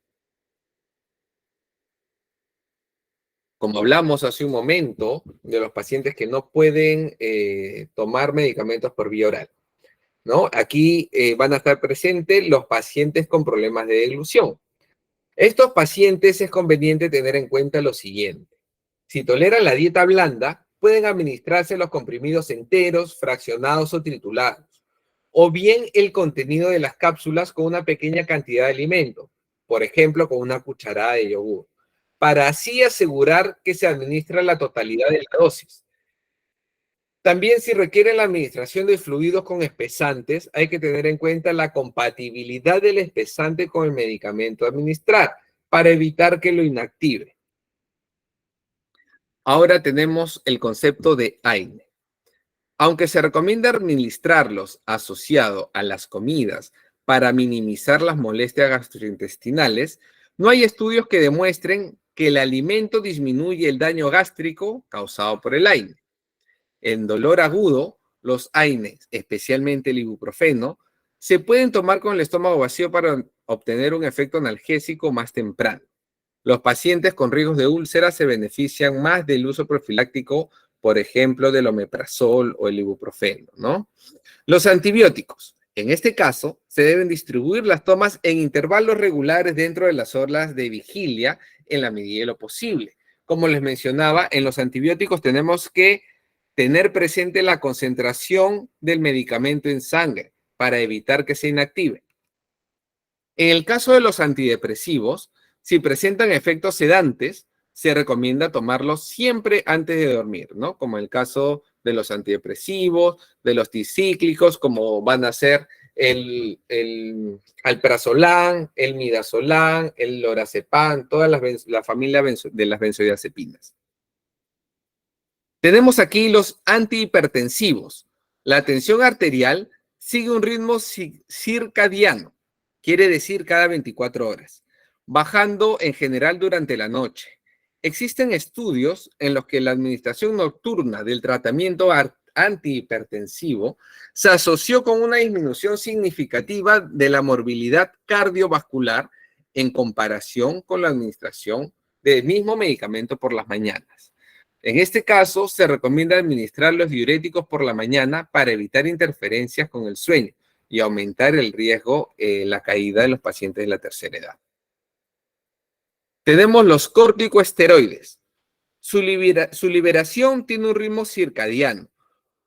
Como hablamos hace un momento de los pacientes que no pueden tomar medicamentos por vía oral, ¿no? Aquí van a estar presentes los pacientes con problemas de deglución. Estos pacientes es conveniente tener en cuenta lo siguiente. Si toleran la dieta blanda, pueden administrarse los comprimidos enteros, fraccionados o triturados, o bien el contenido de las cápsulas con una pequeña cantidad de alimento, por ejemplo, con una cucharada de yogur, para así asegurar que se administra la totalidad de la dosis. También si requieren la administración de fluidos con espesantes, hay que tener en cuenta la compatibilidad del espesante con el medicamento a administrar para evitar que lo inactive. Ahora tenemos el concepto de AINE. Aunque se recomienda administrarlos asociado a las comidas para minimizar las molestias gastrointestinales, no hay estudios que demuestren que el alimento disminuye el daño gástrico causado por el AINE. En dolor agudo, los AINES, especialmente el ibuprofeno, se pueden tomar con el estómago vacío para obtener un efecto analgésico más temprano. Los pacientes con riesgos de úlceras se benefician más del uso profiláctico, por ejemplo, del omeprazol o el ibuprofeno, ¿no? Los antibióticos. En este caso, se deben distribuir las tomas en intervalos regulares dentro de las horas de vigilia en la medida de lo posible. Como les mencionaba, en los antibióticos tenemos que tener presente la concentración del medicamento en sangre para evitar que se inactive. En el caso de los antidepresivos, si presentan efectos sedantes, se recomienda tomarlos siempre antes de dormir, ¿no? Como el caso de los antidepresivos, de los tricíclicos, como van a ser el alprazolam, el midazolam, el lorazepam, toda la familia de las benzodiazepinas. Tenemos aquí los antihipertensivos. La tensión arterial sigue un ritmo circadiano, quiere decir cada 24 horas, bajando en general durante la noche. Existen estudios en los que la administración nocturna del tratamiento antihipertensivo se asoció con una disminución significativa de la morbilidad cardiovascular en comparación con la administración del mismo medicamento por las mañanas. En este caso, se recomienda administrar los diuréticos por la mañana para evitar interferencias con el sueño y aumentar el riesgo, la caída de los pacientes de la tercera edad. Tenemos los corticosteroides. Su liberación tiene un ritmo circadiano,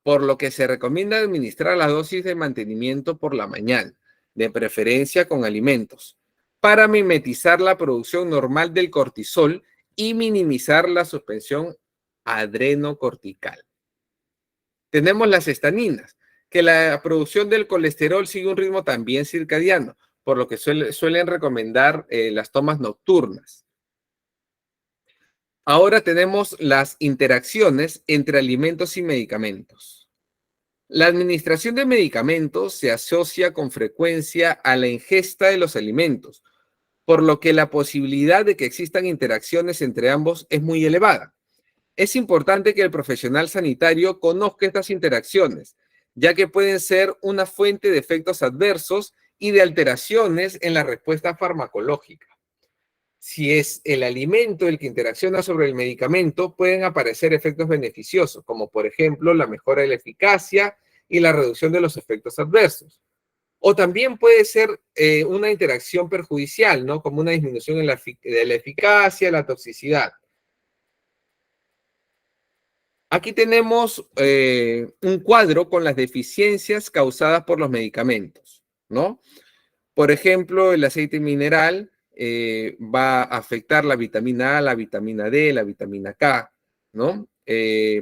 por lo que se recomienda administrar la dosis de mantenimiento por la mañana, de preferencia con alimentos, para mimetizar la producción normal del cortisol y minimizar la suspensión adrenocortical. Tenemos las estaninas, que la producción del colesterol sigue un ritmo también circadiano, por lo que suelen recomendar las tomas nocturnas. Ahora tenemos las interacciones entre alimentos y medicamentos. La administración de medicamentos se asocia con frecuencia a la ingesta de los alimentos, por lo que la posibilidad de que existan interacciones entre ambos es muy elevada. Es importante que el profesional sanitario conozca estas interacciones, ya que pueden ser una fuente de efectos adversos y de alteraciones en la respuesta farmacológica. Si es el alimento el que interacciona sobre el medicamento, pueden aparecer efectos beneficiosos, como por ejemplo la mejora de la eficacia y la reducción de los efectos adversos. O también puede ser una interacción perjudicial, ¿no? Como una disminución de la eficacia, la toxicidad. Aquí tenemos un cuadro con las deficiencias causadas por los medicamentos, ¿no? Por ejemplo, el aceite mineral va a afectar la vitamina A, la vitamina D, la vitamina K, ¿no?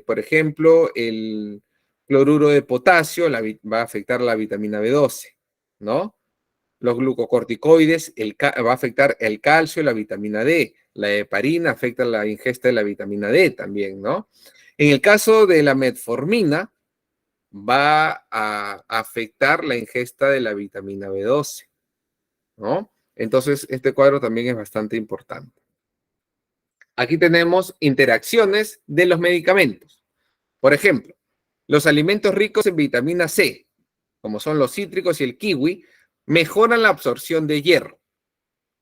Por ejemplo, el cloruro de potasio va a afectar la vitamina B12, ¿no? Los glucocorticoides va a afectar el calcio y la vitamina D. La heparina afecta la ingesta de la vitamina D también, ¿no? En el caso de la metformina, va a afectar la ingesta de la vitamina B12, ¿no? Entonces, este cuadro también es bastante importante. Aquí tenemos interacciones de los medicamentos. Por ejemplo, los alimentos ricos en vitamina C, como son los cítricos y el kiwi, mejoran la absorción de hierro.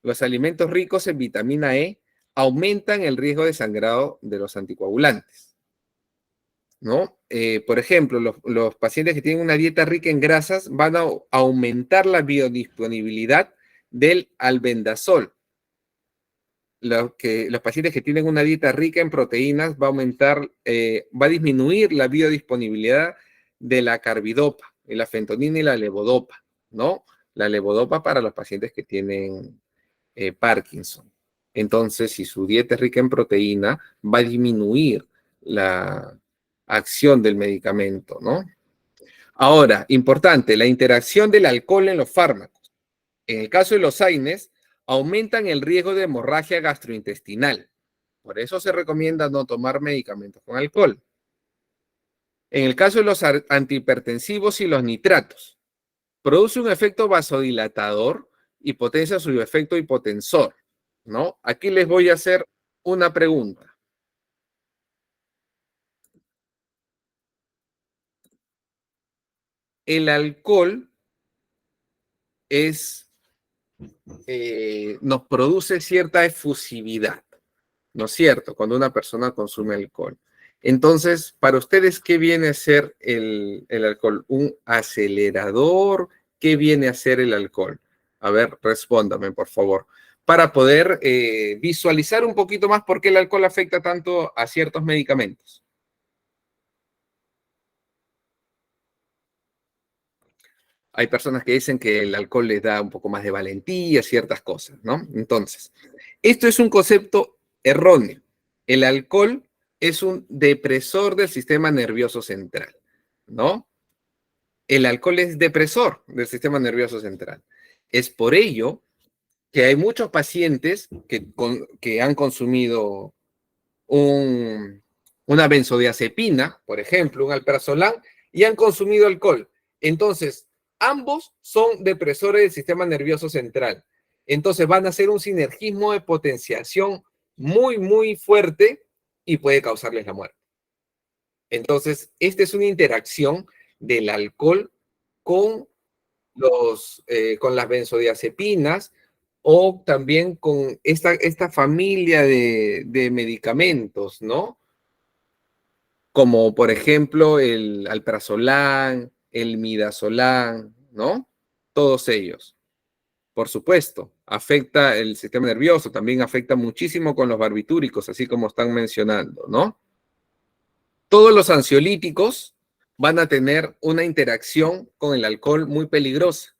Los alimentos ricos en vitamina E aumentan el riesgo de sangrado de los anticoagulantes, ¿no? Por ejemplo, los pacientes que tienen una dieta rica en grasas van a aumentar la biodisponibilidad del albendazol, los pacientes que tienen una dieta rica en proteínas va a disminuir la biodisponibilidad de la carbidopa, y la fentonina y la levodopa, ¿no? La levodopa para los pacientes que tienen Parkinson. Entonces, si su dieta es rica en proteína, va a disminuir la acción del medicamento, ¿no? Ahora, importante, la interacción del alcohol en los fármacos. En el caso de los AINES, aumentan el riesgo de hemorragia gastrointestinal. Por eso se recomienda no tomar medicamentos con alcohol. En el caso de los antihipertensivos y los nitratos, produce un efecto vasodilatador y potencia su efecto hipotensor, ¿no? Aquí les voy a hacer una pregunta. El alcohol nos produce cierta efusividad, ¿no es cierto? Cuando una persona consume alcohol. Entonces, para ustedes, ¿qué viene a ser el alcohol? ¿Un acelerador? ¿Qué viene a ser el alcohol? A ver, respóndame, por favor, para poder visualizar un poquito más por qué el alcohol afecta tanto a ciertos medicamentos. Hay personas que dicen que el alcohol les da un poco más de valentía, ciertas cosas, ¿no? Entonces, esto es un concepto erróneo. El alcohol es un depresor del sistema nervioso central, ¿no? El alcohol es depresor del sistema nervioso central. Es por ello que hay muchos pacientes que han consumido una benzodiazepina, por ejemplo, un alprazolam, y han consumido alcohol. Entonces, ambos son depresores del sistema nervioso central. Entonces, van a hacer un sinergismo de potenciación muy, muy fuerte y puede causarles la muerte. Entonces, esta es una interacción del alcohol con con las benzodiazepinas o también con esta familia de medicamentos, ¿no? Como por ejemplo el alprazolam, el midazolam, ¿no? Todos ellos. Por supuesto, afecta el sistema nervioso, también afecta muchísimo con los barbitúricos, así como están mencionando, ¿no? Todos los ansiolíticos van a tener una interacción con el alcohol muy peligrosa.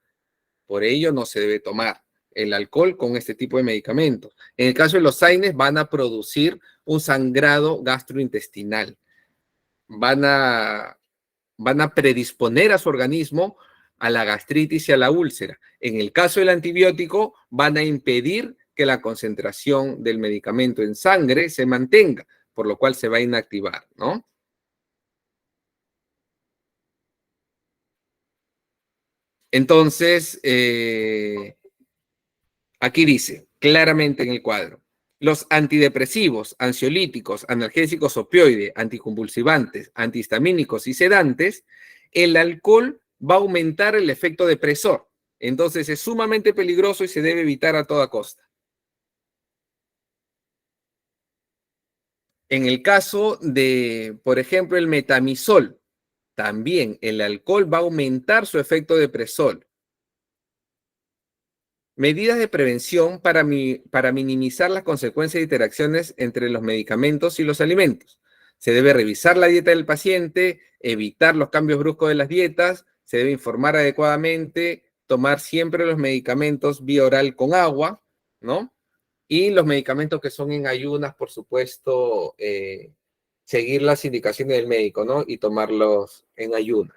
Por ello, no se debe tomar el alcohol con este tipo de medicamentos. En el caso de los AINES, van a producir un sangrado gastrointestinal. Van a predisponer a su organismo a la gastritis y a la úlcera. En el caso del antibiótico, van a impedir que la concentración del medicamento en sangre se mantenga, por lo cual se va a inactivar, ¿no? Entonces, aquí dice claramente en el cuadro, los antidepresivos, ansiolíticos, analgésicos opioides, anticonvulsivantes, antihistamínicos y sedantes, el alcohol va a aumentar el efecto depresor. Entonces es sumamente peligroso y se debe evitar a toda costa. En el caso de, por ejemplo, el metamizol, también el alcohol va a aumentar su efecto depresor. Medidas de prevención para minimizar las consecuencias de interacciones entre los medicamentos y los alimentos. Se debe revisar la dieta del paciente, evitar los cambios bruscos de las dietas, se debe informar adecuadamente, tomar siempre los medicamentos vía oral con agua, ¿no? Y los medicamentos que son en ayunas, por supuesto, seguir las indicaciones del médico, ¿no? Y tomarlos en ayunas.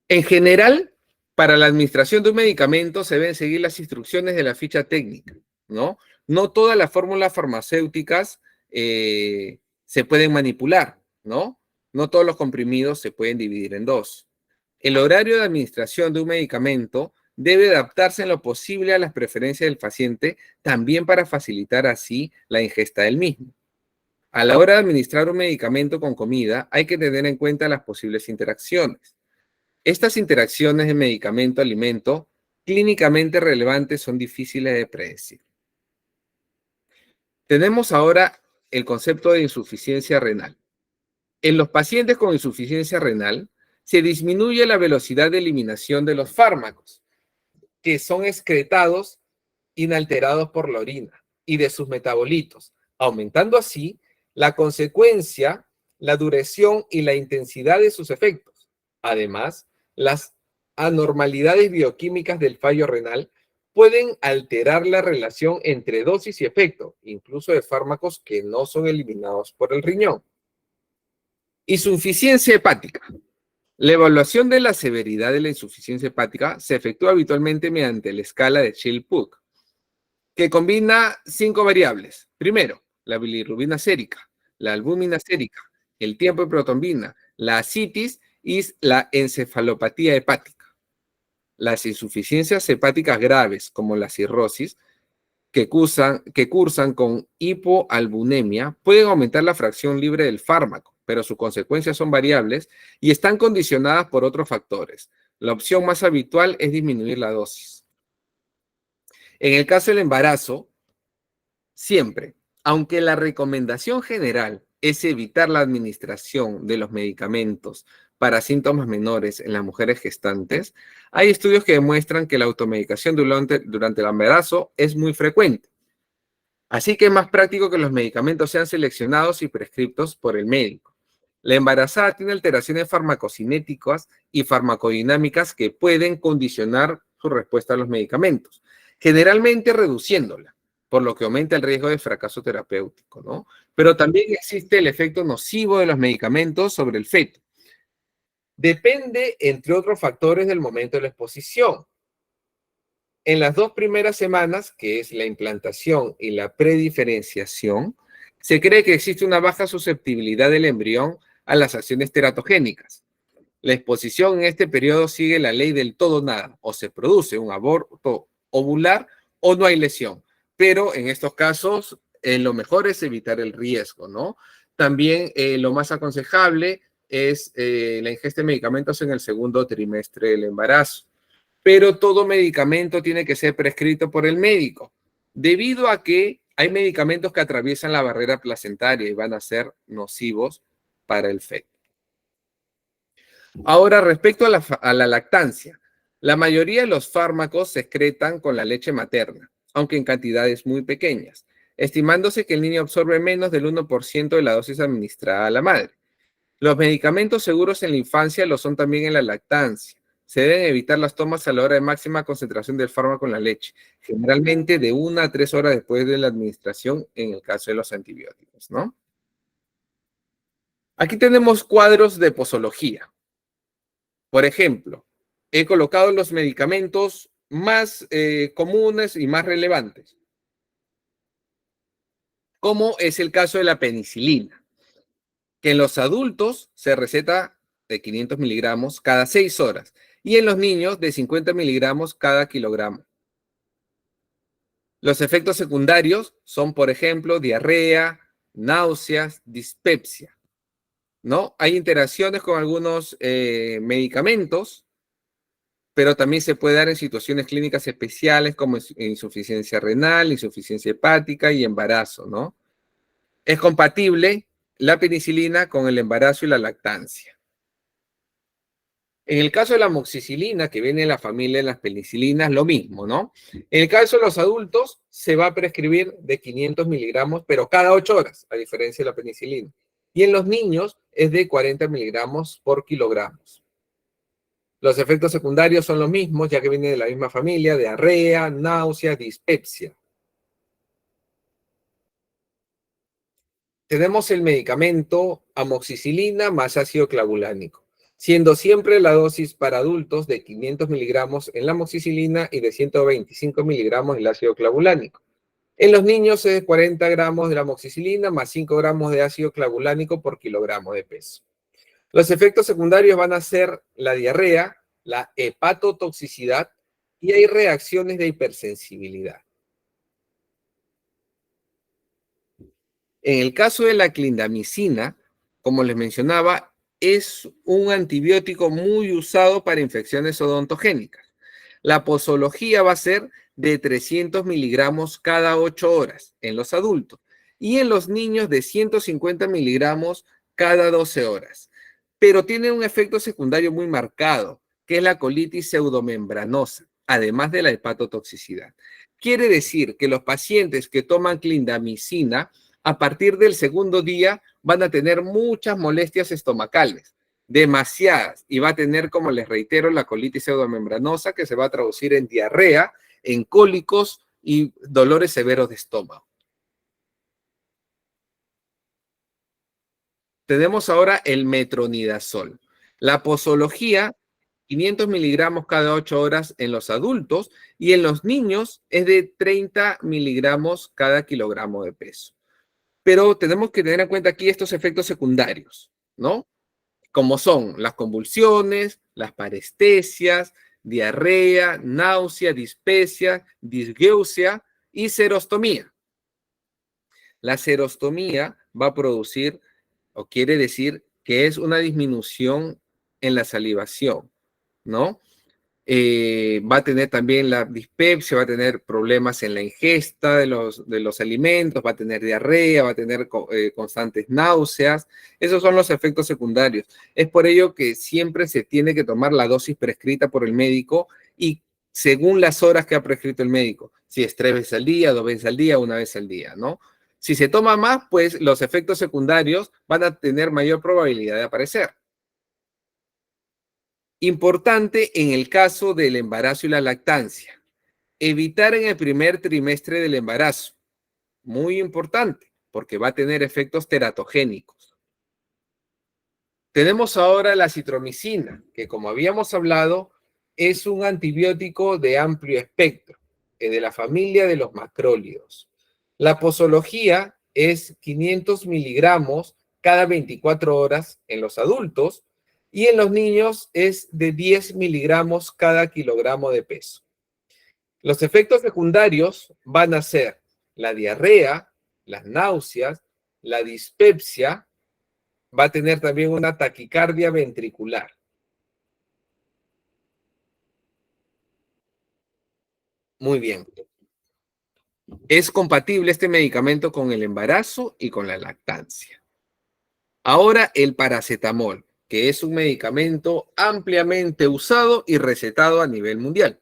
En general, para la administración de un medicamento se deben seguir las instrucciones de la ficha técnica, ¿no? No todas las fórmulas farmacéuticas se pueden manipular, ¿no? No todos los comprimidos se pueden dividir en dos. El horario de administración de un medicamento debe adaptarse en lo posible a las preferencias del paciente, también para facilitar así la ingesta del mismo. A la hora de administrar un medicamento con comida, hay que tener en cuenta las posibles interacciones. Estas interacciones de medicamento-alimento clínicamente relevantes son difíciles de predecir. Tenemos ahora el concepto de insuficiencia renal. En los pacientes con insuficiencia renal se disminuye la velocidad de eliminación de los fármacos que son excretados inalterados por la orina y de sus metabolitos, aumentando así la consecuencia, la duración y la intensidad de sus efectos. Además, las anormalidades bioquímicas del fallo renal pueden alterar la relación entre dosis y efecto, incluso de fármacos que no son eliminados por el riñón. Insuficiencia hepática. La evaluación de la severidad de la insuficiencia hepática se efectúa habitualmente mediante la escala de Chill-Pugh, que combina 5 variables. Primero, la bilirrubina sérica, la albúmina sérica, el tiempo de protombina, la ascitis y la encefalopatía hepática. Las insuficiencias hepáticas graves, como la cirrosis, que cursan con hipoalbunemia, pueden aumentar la fracción libre del fármaco, pero sus consecuencias son variables y están condicionadas por otros factores. La opción más habitual es disminuir la dosis. En el caso del embarazo, siempre, aunque la recomendación general es evitar la administración de los medicamentos para síntomas menores en las mujeres gestantes, hay estudios que demuestran que la automedicación durante el embarazo es muy frecuente. Así que es más práctico que los medicamentos sean seleccionados y prescriptos por el médico. La embarazada tiene alteraciones farmacocinéticas y farmacodinámicas que pueden condicionar su respuesta a los medicamentos, generalmente reduciéndola, por lo que aumenta el riesgo de fracaso terapéutico, ¿no? Pero también existe el efecto nocivo de los medicamentos sobre el feto. Depende, entre otros factores, del momento de la exposición. En las 2 primeras semanas, que es la implantación y la prediferenciación, se cree que existe una baja susceptibilidad del embrión a las acciones teratogénicas. La exposición en este periodo sigue la ley del todo nada, o se produce un aborto ovular o no hay lesión. Pero en estos casos, lo mejor es evitar el riesgo, ¿no? También lo más aconsejable es la ingesta de medicamentos en el segundo trimestre del embarazo. Pero todo medicamento tiene que ser prescrito por el médico, debido a que hay medicamentos que atraviesan la barrera placentaria y van a ser nocivos para el feto. Ahora, respecto a la lactancia, la mayoría de los fármacos se excretan con la leche materna, aunque en cantidades muy pequeñas, estimándose que el niño absorbe menos del 1% de la dosis administrada a la madre. Los medicamentos seguros en la infancia lo son también en la lactancia. Se deben evitar las tomas a la hora de máxima concentración del fármaco en la leche, generalmente de 1 a 3 horas después de la administración en el caso de los antibióticos, ¿no? Aquí tenemos cuadros de posología. Por ejemplo, he colocado los medicamentos más comunes y más relevantes, como es el caso de la penicilina, que en los adultos se receta de 500 miligramos cada 6 horas y en los niños de 50 miligramos cada kilogramo. Los efectos secundarios son, por ejemplo, diarrea, náuseas, dispepsia, ¿no? Hay interacciones con algunos medicamentos, pero también se puede dar en situaciones clínicas especiales como insuficiencia renal, insuficiencia hepática y embarazo, ¿no? Es compatible la penicilina con el embarazo y la lactancia. En el caso de la amoxicilina, que viene en la familia de las penicilinas, lo mismo, ¿no? En el caso de los adultos, se va a prescribir de 500 miligramos, pero cada 8 horas, a diferencia de la penicilina. Y en los niños es de 40 miligramos por kilogramos. Los efectos secundarios son los mismos, ya que vienen de la misma familia: diarrea, náusea, dispepsia. Tenemos el medicamento amoxicilina más ácido clavulánico, siendo siempre la dosis para adultos de 500 miligramos en la amoxicilina y de 125 miligramos el ácido clavulánico. En los niños es de 40 gramos de la amoxicilina más 5 gramos de ácido clavulánico por kilogramo de peso. Los efectos secundarios van a ser la diarrea, la hepatotoxicidad y hay reacciones de hipersensibilidad. En el caso de la clindamicina, como les mencionaba, es un antibiótico muy usado para infecciones odontogénicas. La posología va a ser de 300 miligramos cada 8 horas en los adultos y en los niños de 150 miligramos cada 12 horas. Pero tiene un efecto secundario muy marcado, que es la colitis pseudomembranosa, además de la hepatotoxicidad. Quiere decir que los pacientes que toman clindamicina, a partir del segundo día van a tener muchas molestias estomacales, demasiadas, y va a tener, como les reitero, la colitis pseudomembranosa que se va a traducir en diarrea, en cólicos y dolores severos de estómago. Tenemos ahora el metronidazol. La posología, 500 miligramos cada 8 horas en los adultos y en los niños es de 30 miligramos cada kilogramo de peso. Pero tenemos que tener en cuenta aquí estos efectos secundarios, ¿no? Como son las convulsiones, las parestesias, diarrea, náusea, dispepsia, disgeusia y serostomía. La serostomía va a producir, o quiere decir, que es una disminución en la salivación, ¿no? Va a tener también la dispepsia, va a tener problemas en la ingesta de los alimentos, va a tener diarrea, va a tener constantes náuseas. Esos son los efectos secundarios. Es por ello que siempre se tiene que tomar la dosis prescrita por el médico y según las horas que ha prescrito el médico. Si es 3 veces al día, 2 veces al día, 1 vez al día, ¿no? Si se toma más, pues los efectos secundarios van a tener mayor probabilidad de aparecer. Importante en el caso del embarazo y la lactancia. Evitar en el primer trimestre del embarazo. Muy importante, porque va a tener efectos teratogénicos. Tenemos ahora la citromicina, que como habíamos hablado, es un antibiótico de amplio espectro, de la familia de los macrólidos. La posología es 500 miligramos cada 24 horas en los adultos y en los niños es de 10 miligramos cada kilogramo de peso. Los efectos secundarios van a ser la diarrea, las náuseas, la dispepsia, va a tener también una taquicardia ventricular. Muy bien. Es compatible este medicamento con el embarazo y con la lactancia. Ahora el paracetamol, que es un medicamento ampliamente usado y recetado a nivel mundial.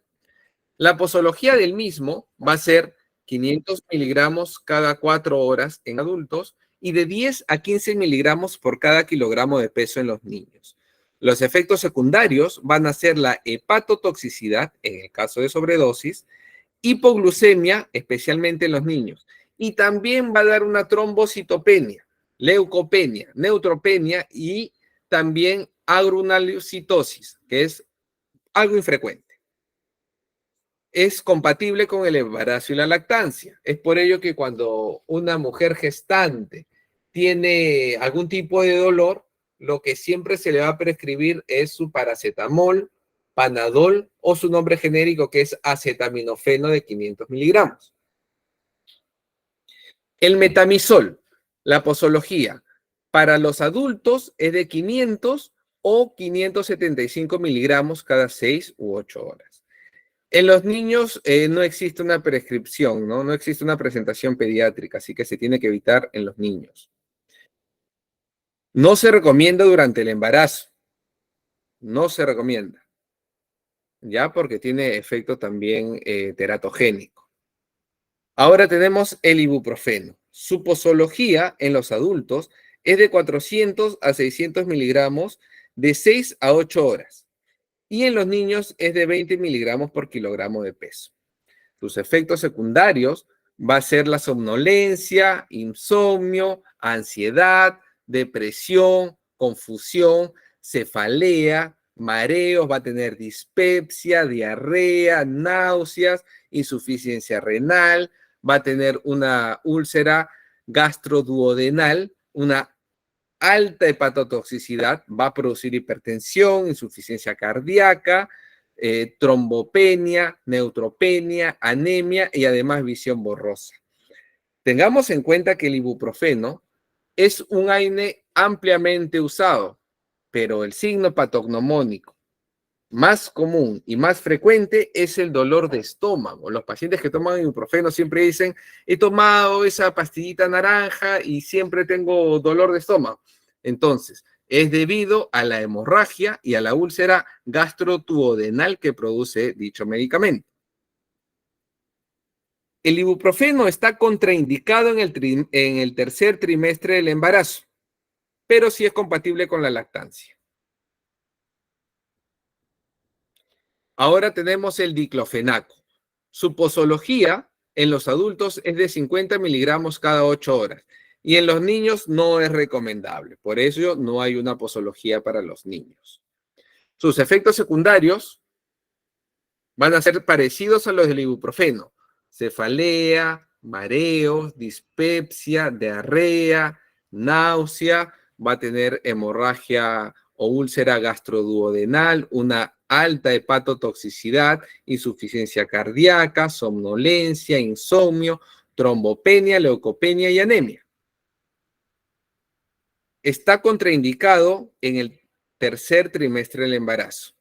La posología del mismo va a ser 500 miligramos cada 4 horas en adultos y de 10 a 15 miligramos por cada kilogramo de peso en los niños. Los efectos secundarios van a ser la hepatotoxicidad, en el caso de sobredosis, hipoglucemia, especialmente en los niños, y también va a dar una trombocitopenia, leucopenia, neutropenia y también agranulocitosis, que es algo infrecuente. Es compatible con el embarazo y la lactancia. Es por ello que cuando una mujer gestante tiene algún tipo de dolor, lo que siempre se le va a prescribir es su paracetamol, Panadol o su nombre genérico que es acetaminofeno de 500 miligramos. El metamizol, la posología, para los adultos es de 500 o 575 miligramos cada 6 u 8 horas. En los niños no existe una prescripción, ¿no? No existe una presentación pediátrica, así que se tiene que evitar en los niños. No se recomienda durante el embarazo. No se recomienda. ¿Ya? Porque tiene efecto también teratogénico. Ahora tenemos el ibuprofeno. Su posología en los adultos es de 400 a 600 miligramos de 6 a 8 horas. Y en los niños es de 20 miligramos por kilogramo de peso. Sus efectos secundarios va a ser la somnolencia, insomnio, ansiedad, depresión, confusión, cefalea, mareos, va a tener dispepsia, diarrea, náuseas, insuficiencia renal, va a tener una úlcera gastroduodenal, una alta hepatotoxicidad, va a producir hipertensión, insuficiencia cardíaca, trombopenia, neutropenia, anemia y además visión borrosa. Tengamos en cuenta que el ibuprofeno es un AINE ampliamente usado, pero el signo patognomónico más común y más frecuente es el dolor de estómago. Los pacientes que toman ibuprofeno siempre dicen, he tomado esa pastillita naranja y siempre tengo dolor de estómago. Entonces, es debido a la hemorragia y a la úlcera gastroduodenal que produce dicho medicamento. El ibuprofeno está contraindicado en el tercer trimestre del embarazo, pero sí es compatible con la lactancia. Ahora tenemos el diclofenaco. Su posología en los adultos es de 50 miligramos cada 8 horas y en los niños no es recomendable. Por eso no hay una posología para los niños. Sus efectos secundarios van a ser parecidos a los del ibuprofeno: cefalea, mareos, dispepsia, diarrea, náusea, va a tener hemorragia o úlcera gastroduodenal, una alta hepatotoxicidad, insuficiencia cardíaca, somnolencia, insomnio, trombopenia, leucopenia y anemia. Está contraindicado en el tercer trimestre del embarazo.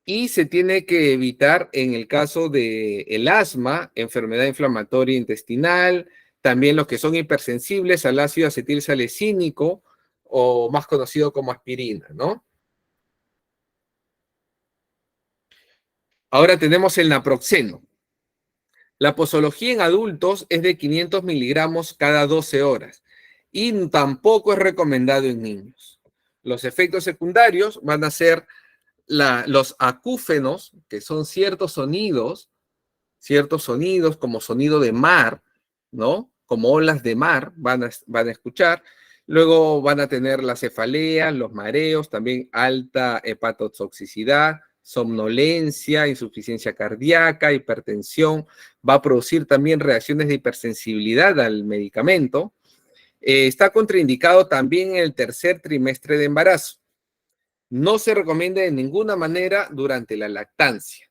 Y se tiene que evitar en el caso del asma, enfermedad inflamatoria intestinal, también los que son hipersensibles al ácido acetilsalicínico o más conocido como aspirina, ¿no? Ahora tenemos el naproxeno. La posología en adultos es de 500 miligramos cada 12 horas y tampoco es recomendado en niños. Los efectos secundarios van a ser los acúfenos, que son ciertos sonidos como sonido de mar, ¿no? Como olas de mar van a escuchar. Luego van a tener la cefalea, los mareos, también alta hepatotoxicidad, somnolencia, insuficiencia cardíaca, hipertensión. Va a producir también reacciones de hipersensibilidad al medicamento. Está contraindicado también en el tercer trimestre de embarazo. No se recomienda de ninguna manera durante la lactancia.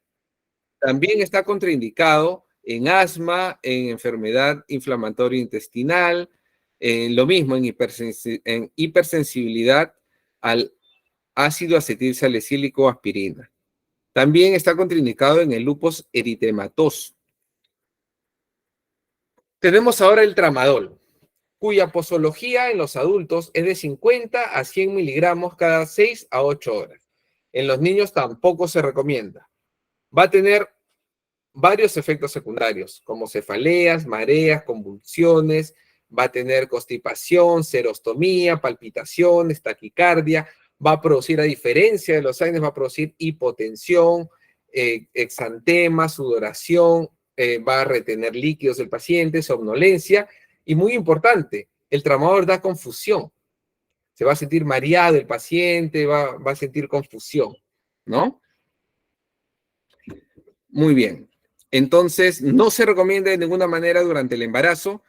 También está contraindicado en asma, en enfermedad inflamatoria intestinal, lo mismo en hipersensibilidad al ácido acetilsalicílico o aspirina. También está contraindicado en el lupus eritematoso. Tenemos ahora el tramadol, cuya posología en los adultos es de 50 a 100 miligramos cada 6 a 8 horas. En los niños tampoco se recomienda. Va a tener varios efectos secundarios, como cefaleas, mareas, convulsiones, va a tener constipación, serostomía, palpitaciones, taquicardia, va a producir, a diferencia de los AINES, va a producir hipotensión, exantema, sudoración, va a retener líquidos del paciente, somnolencia, y muy importante, el tramador da confusión. Se va a sentir mareado el paciente, va a sentir confusión, ¿no? Muy bien. Entonces, no se recomienda de ninguna manera durante el embarazo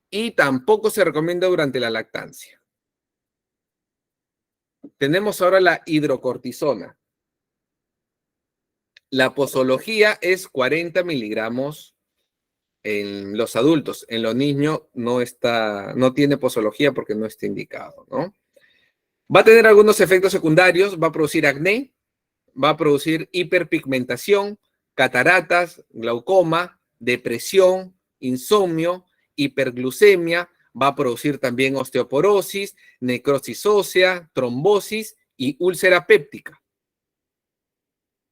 y tampoco se recomienda durante la lactancia. Tenemos ahora la hidrocortisona. La posología es 40 miligramos en los adultos. En los niños no tiene posología porque no está indicado, ¿no? Va a tener algunos efectos secundarios, va a producir acné, va a producir hiperpigmentación, cataratas, glaucoma, depresión, insomnio, hiperglucemia, va a producir también osteoporosis, necrosis ósea, trombosis y úlcera péptica.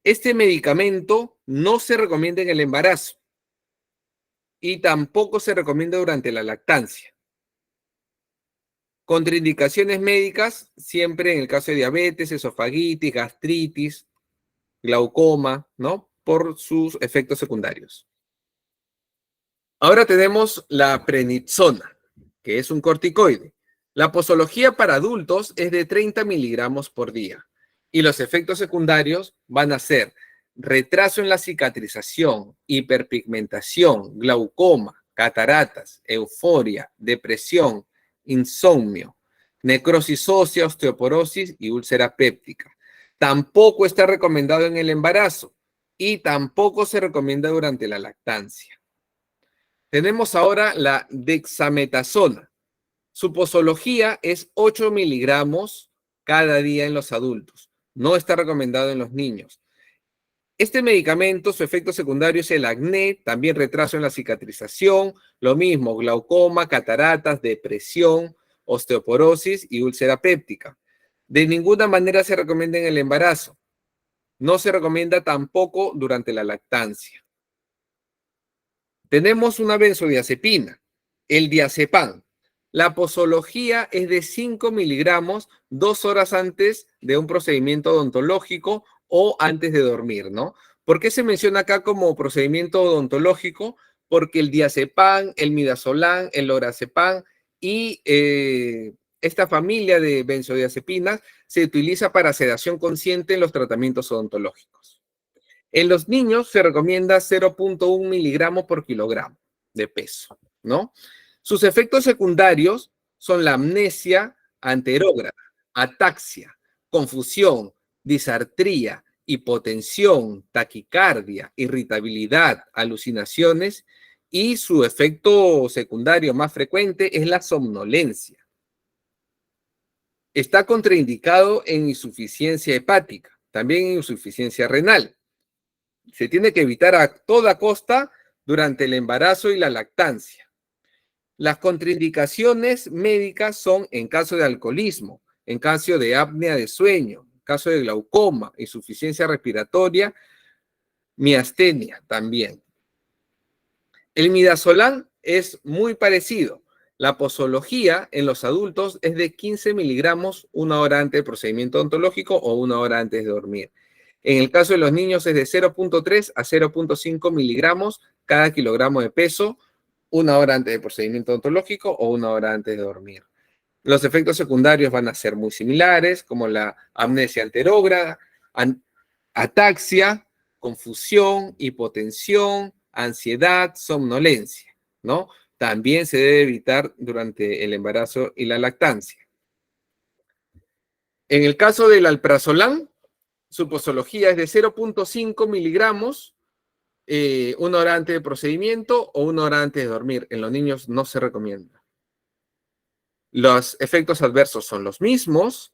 Este medicamento no se recomienda en el embarazo y tampoco se recomienda durante la lactancia. Contraindicaciones médicas, siempre en el caso de diabetes, esofagitis, gastritis, glaucoma, ¿no? Por sus efectos secundarios. Ahora tenemos la prednisona, que es un corticoide. La posología para adultos es de 30 miligramos por día y los efectos secundarios van a ser retraso en la cicatrización, hiperpigmentación, glaucoma, cataratas, euforia, depresión, insomnio, necrosis ósea, osteoporosis y úlcera péptica. Tampoco está recomendado en el embarazo y tampoco se recomienda durante la lactancia. Tenemos ahora la dexametasona. Su posología es 8 miligramos cada día en los adultos. No está recomendado en los niños. Este medicamento, su efecto secundario es el acné, también retraso en la cicatrización, lo mismo, glaucoma, cataratas, depresión, osteoporosis y úlcera péptica. De ninguna manera se recomienda en el embarazo. No se recomienda tampoco durante la lactancia. Tenemos una benzodiazepina, el diazepam. La posología es de 5 miligramos 2 horas antes de un procedimiento odontológico o antes de dormir, ¿no? ¿Por qué se menciona acá como procedimiento odontológico? Porque el diazepam, el midazolam, el lorazepam y esta familia de benzodiazepinas se utiliza para sedación consciente en los tratamientos odontológicos. En los niños se recomienda 0,1 miligramos por kilogramo de peso, ¿no? Sus efectos secundarios son la amnesia anterógrada, ataxia, confusión, disartría, hipotensión, taquicardia, irritabilidad, alucinaciones y su efecto secundario más frecuente es la somnolencia. Está contraindicado en insuficiencia hepática, también en insuficiencia renal. Se tiene que evitar a toda costa durante el embarazo y la lactancia. Las contraindicaciones médicas son en caso de alcoholismo, en caso de apnea de sueño, en caso de glaucoma, insuficiencia respiratoria, miastenia también. El midazolam es muy parecido. La posología en los adultos es de 15 miligramos 1 hora antes del procedimiento odontológico o 1 hora antes de dormir. En el caso de los niños es de 0,3 a 0,5 miligramos cada kilogramo de peso 1 hora antes del procedimiento odontológico o 1 hora antes de dormir. Los efectos secundarios van a ser muy similares, como la amnesia anterógrada, ataxia, confusión, hipotensión, ansiedad, somnolencia, ¿no? También se debe evitar durante el embarazo y la lactancia. En el caso del alprazolam, su posología es de 0,5 miligramos 1 hora antes del procedimiento o 1 hora antes de dormir. En los niños no se recomienda. Los efectos adversos son los mismos.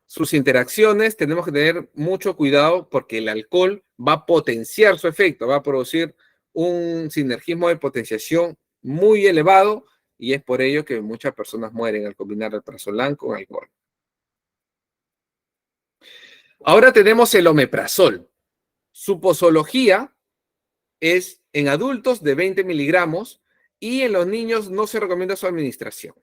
Sus interacciones tenemos que tener mucho cuidado porque el alcohol va a potenciar su efecto, va a producir un sinergismo de potenciación muy elevado y es por ello que muchas personas mueren al combinar alprazolam con alcohol. Ahora tenemos el omeprazol. Su posología es en adultos de 20 miligramos y en los niños no se recomienda su administración.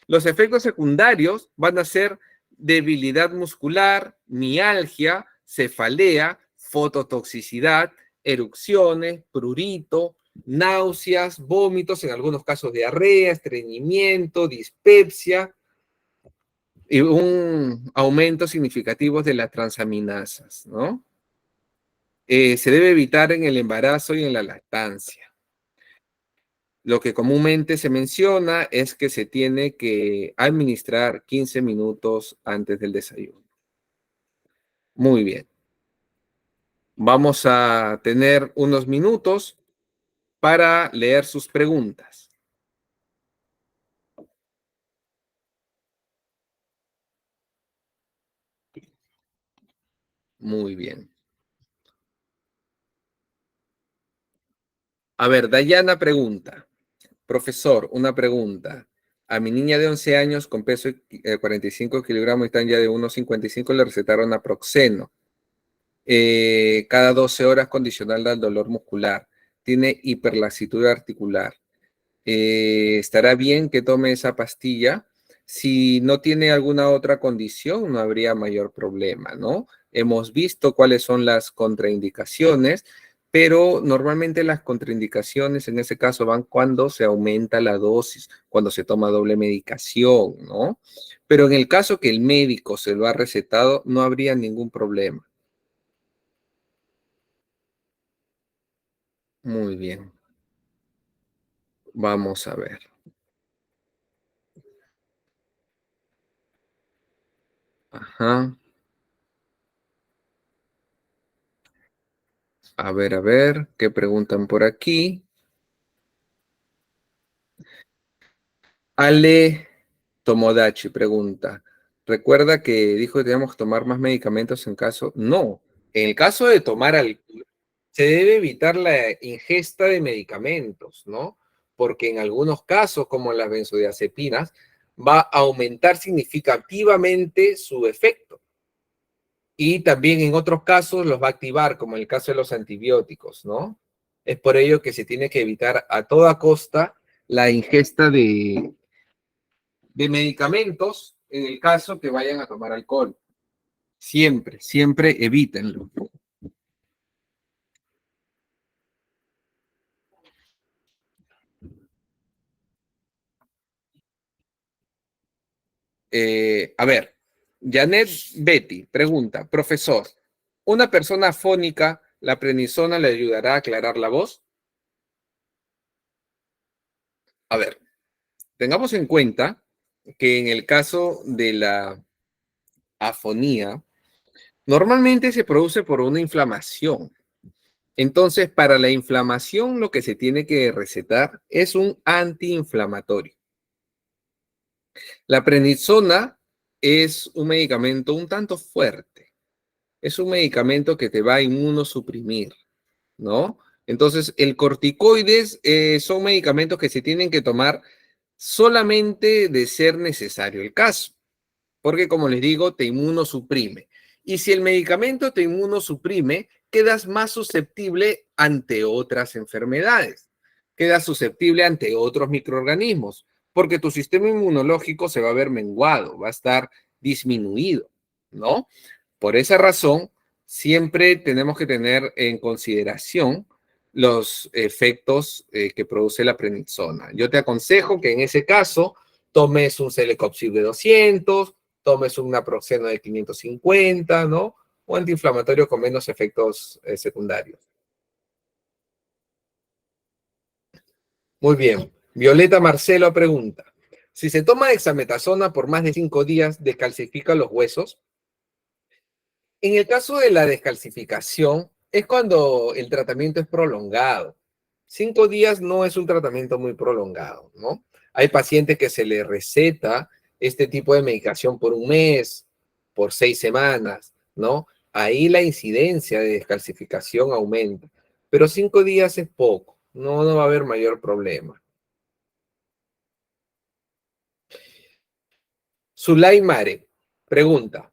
Los efectos secundarios van a ser debilidad muscular, mialgia, cefalea, fototoxicidad, erupciones, prurito, náuseas, vómitos, en algunos casos diarrea, estreñimiento, dispepsia y un aumento significativo de las transaminasas, ¿no? Se debe evitar en el embarazo y en la lactancia. Lo que comúnmente se menciona es que se tiene que administrar 15 minutos antes del desayuno. Muy bien. Vamos a tener unos minutos para leer sus preguntas. Muy bien. A ver, Dayana pregunta. Profesor, una pregunta. A mi niña de 11 años con peso 45 kilogramos y están ya de 1,55 le recetaron naproxeno. Cada 12 horas condicional al dolor muscular. Tiene hiperlasitud articular. ¿Estará bien que tome esa pastilla? Si no tiene alguna otra condición, no habría mayor problema, ¿no? Hemos visto cuáles son las contraindicaciones, pero normalmente las contraindicaciones en ese caso van cuando se aumenta la dosis, cuando se toma doble medicación, ¿no? Pero en el caso que el médico se lo ha recetado, no habría ningún problema. Muy bien. Vamos a ver. Ajá. A ver, ¿qué preguntan por aquí? Ale Tomodachi pregunta, ¿recuerda que dijo que teníamos que tomar más medicamentos en caso? No, en el caso de tomar alcohol, se debe evitar la ingesta de medicamentos, ¿no? Porque en algunos casos, como las benzodiazepinas, va a aumentar significativamente su efecto. Y también en otros casos los va a activar, como en el caso de los antibióticos, ¿no? Es por ello que se tiene que evitar a toda costa la ingesta de medicamentos en el caso que vayan a tomar alcohol. Siempre, siempre evítenlo. A ver, Janet Betty pregunta, profesor, ¿una persona afónica, la prednisona le ayudará a aclarar la voz? A ver, tengamos en cuenta que en el caso de la afonía, normalmente se produce por una inflamación. Entonces, para la inflamación, lo que se tiene que recetar es un antiinflamatorio. La prednisona es un medicamento un tanto fuerte. Es un medicamento que te va a inmunosuprimir, ¿no? Entonces, el corticoides son medicamentos que se tienen que tomar solamente de ser necesario el caso, porque como les digo, te inmunosuprime. Y si el medicamento te inmunosuprime, quedas más susceptible ante otras enfermedades, quedas susceptible ante otros microorganismos, porque tu sistema inmunológico se va a ver menguado, va a estar disminuido, ¿no? Por esa razón, siempre tenemos que tener en consideración los efectos que produce la prednisona. Yo te aconsejo que en ese caso tomes un Celecoxib de 200, tomes un naproxeno de 550, ¿no? O antiinflamatorio con menos efectos secundarios. Muy bien. Violeta Marcelo pregunta, si se toma dexametasona por más de 5 días, ¿descalcifica los huesos? En el caso de la descalcificación, es cuando el tratamiento es prolongado. 5 días no es un tratamiento muy prolongado, ¿no? Hay pacientes que se les receta este tipo de medicación por un mes, por 6 semanas, ¿no? Ahí la incidencia de descalcificación aumenta, pero 5 días es poco, no va a haber mayor problema. Zulay Mare pregunta,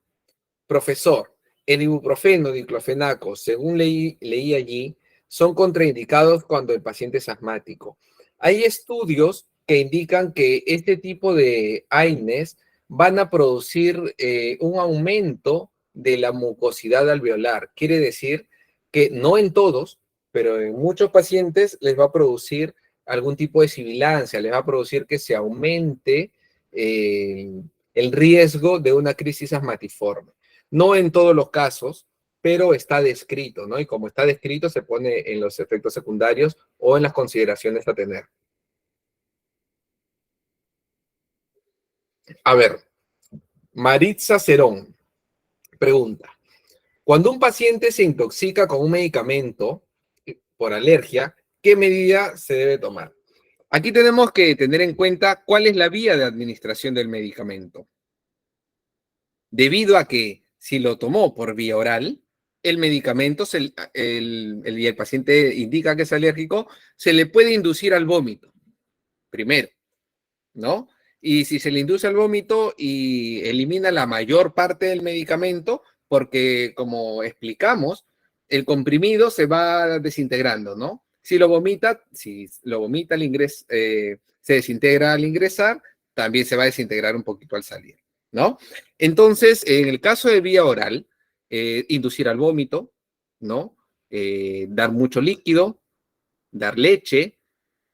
profesor, el ibuprofeno, diclofenaco, según leí allí, son contraindicados cuando el paciente es asmático. Hay estudios que indican que este tipo de AINES van a producir un aumento de la mucosidad alveolar. Quiere decir que no en todos, pero en muchos pacientes les va a producir algún tipo de sibilancia, les va a producir que se aumente el riesgo de una crisis asmatiforme. No en todos los casos, pero está descrito, ¿no? Y como está descrito, se pone en los efectos secundarios o en las consideraciones a tener. A ver, Maritza Cerón pregunta, cuando un paciente se intoxica con un medicamento por alergia, ¿qué medida se debe tomar? Aquí tenemos que tener en cuenta cuál es la vía de administración del medicamento. Debido a que si lo tomó por vía oral, el medicamento, y el paciente indica que es alérgico, se le puede inducir al vómito, primero, ¿no? Y si se le induce al vómito y elimina la mayor parte del medicamento, porque como explicamos, el comprimido se va desintegrando, ¿no? Si lo vomita se desintegra al ingresar, también se va a desintegrar un poquito al salir, ¿no? Entonces, en el caso de vía oral, inducir al vómito, ¿no? Dar mucho líquido, dar leche,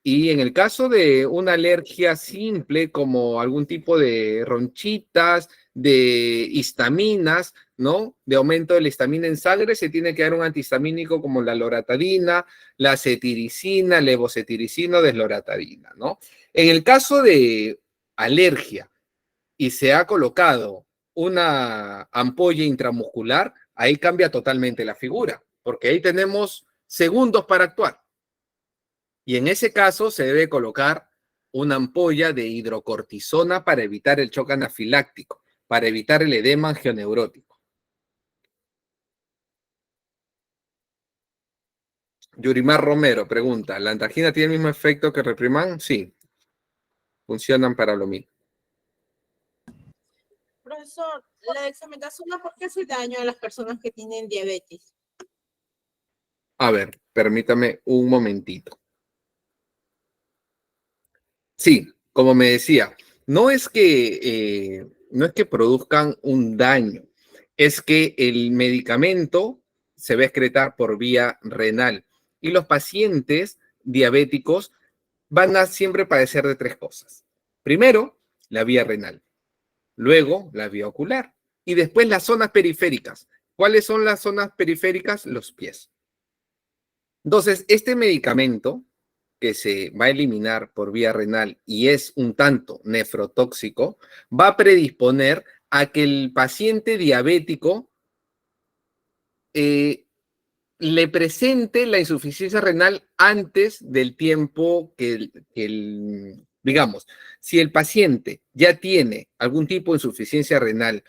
y en el caso de una alergia simple, como algún tipo de ronchitas, de histaminas, ¿no? De aumento de la histamina en sangre, se tiene que dar un antihistamínico como la loratadina, la cetiricina, levocetiricina o desloratadina, ¿no? En el caso de alergia y se ha colocado una ampolla intramuscular, ahí cambia totalmente la figura, porque ahí tenemos segundos para actuar. Y en ese caso se debe colocar una ampolla de hidrocortisona para evitar el shock anafiláctico, para evitar el edema angioneurótico. Yurimar Romero pregunta, ¿la antalgina tiene el mismo efecto que Reprimán? Sí, funcionan para lo mismo. Profesor, la dexametasona, ¿por qué hace daño a las personas que tienen diabetes? A ver, Permítame un momentito. Sí, como me decía, no es que produzcan un daño, es que el medicamento se va a excretar por vía renal y los pacientes diabéticos van a siempre padecer de tres cosas. Primero, la vía renal, luego la vía ocular y después las zonas periféricas. ¿Cuáles son las zonas periféricas? Los pies. Entonces, este medicamento que se va a eliminar por vía renal y es un tanto nefrotóxico, va a predisponer a que el paciente diabético le presente la insuficiencia renal antes del tiempo digamos, si el paciente ya tiene algún tipo de insuficiencia renal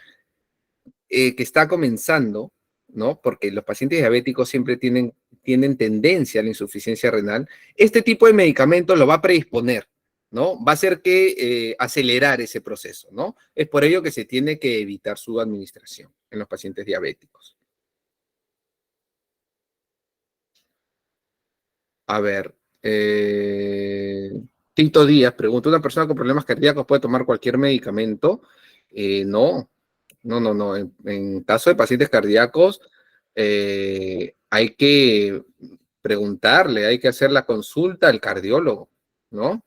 que está comenzando, ¿no? Porque los pacientes diabéticos siempre tienen tendencia a la insuficiencia renal. Este tipo de medicamento lo va a predisponer, ¿no? Va a hacer que acelerar ese proceso, ¿no? Es por ello que se tiene que evitar su administración en los pacientes diabéticos. A ver, Tito Díaz pregunta, ¿una persona con problemas cardíacos puede tomar cualquier medicamento? No, no. En caso de pacientes cardíacos, hay que preguntarle, hay que hacer la consulta al cardiólogo, ¿no?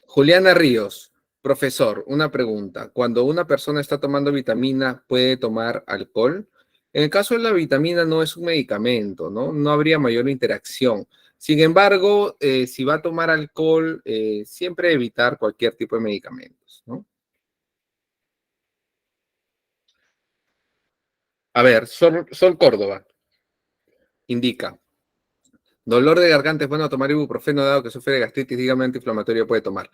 Juliana Ríos, profesor, una pregunta. Cuando una persona está tomando vitamina, ¿puede tomar alcohol? En el caso de la vitamina no es un medicamento, ¿no? No habría mayor interacción. Sin embargo, si va a tomar alcohol, siempre evitar cualquier tipo de medicamentos, ¿no? A ver, Sol Córdoba indica, dolor de garganta es bueno tomar ibuprofeno dado que sufre de gastritis, dígame antiinflamatorio puede tomar.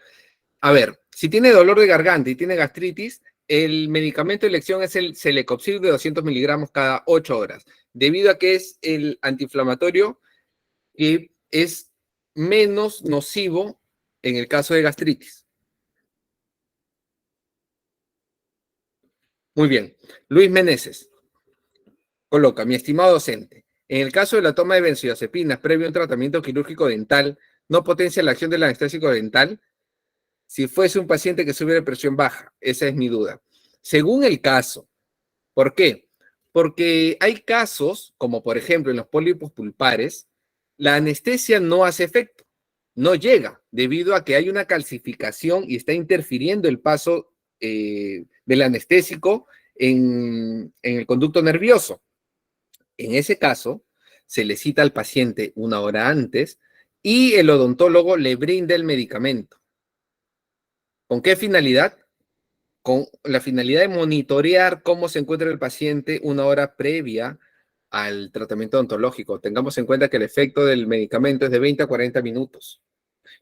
A ver, si tiene dolor de garganta y tiene gastritis, el medicamento de elección es el Celecoxib de 200 miligramos cada 8 horas, debido a que es el antiinflamatorio que es menos nocivo en el caso de gastritis. Muy bien. Luis Meneses coloca, mi estimado docente, en el caso de la toma de benzodiazepinas previo a un tratamiento quirúrgico dental, ¿no potencia la acción del anestésico dental? Si fuese un paciente que sufre de presión baja, esa es mi duda. Según el caso, ¿por qué? Porque hay casos, como por ejemplo en los pólipos pulpares, la anestesia no hace efecto, no llega, debido a que hay una calcificación y está interfiriendo el paso del anestésico en el conducto nervioso. En ese caso, se le cita al paciente una hora antes y el odontólogo le brinda el medicamento. ¿Con qué finalidad? Con la finalidad de monitorear cómo se encuentra el paciente una hora previa al tratamiento odontológico. Tengamos en cuenta que el efecto del medicamento es de 20 a 40 minutos.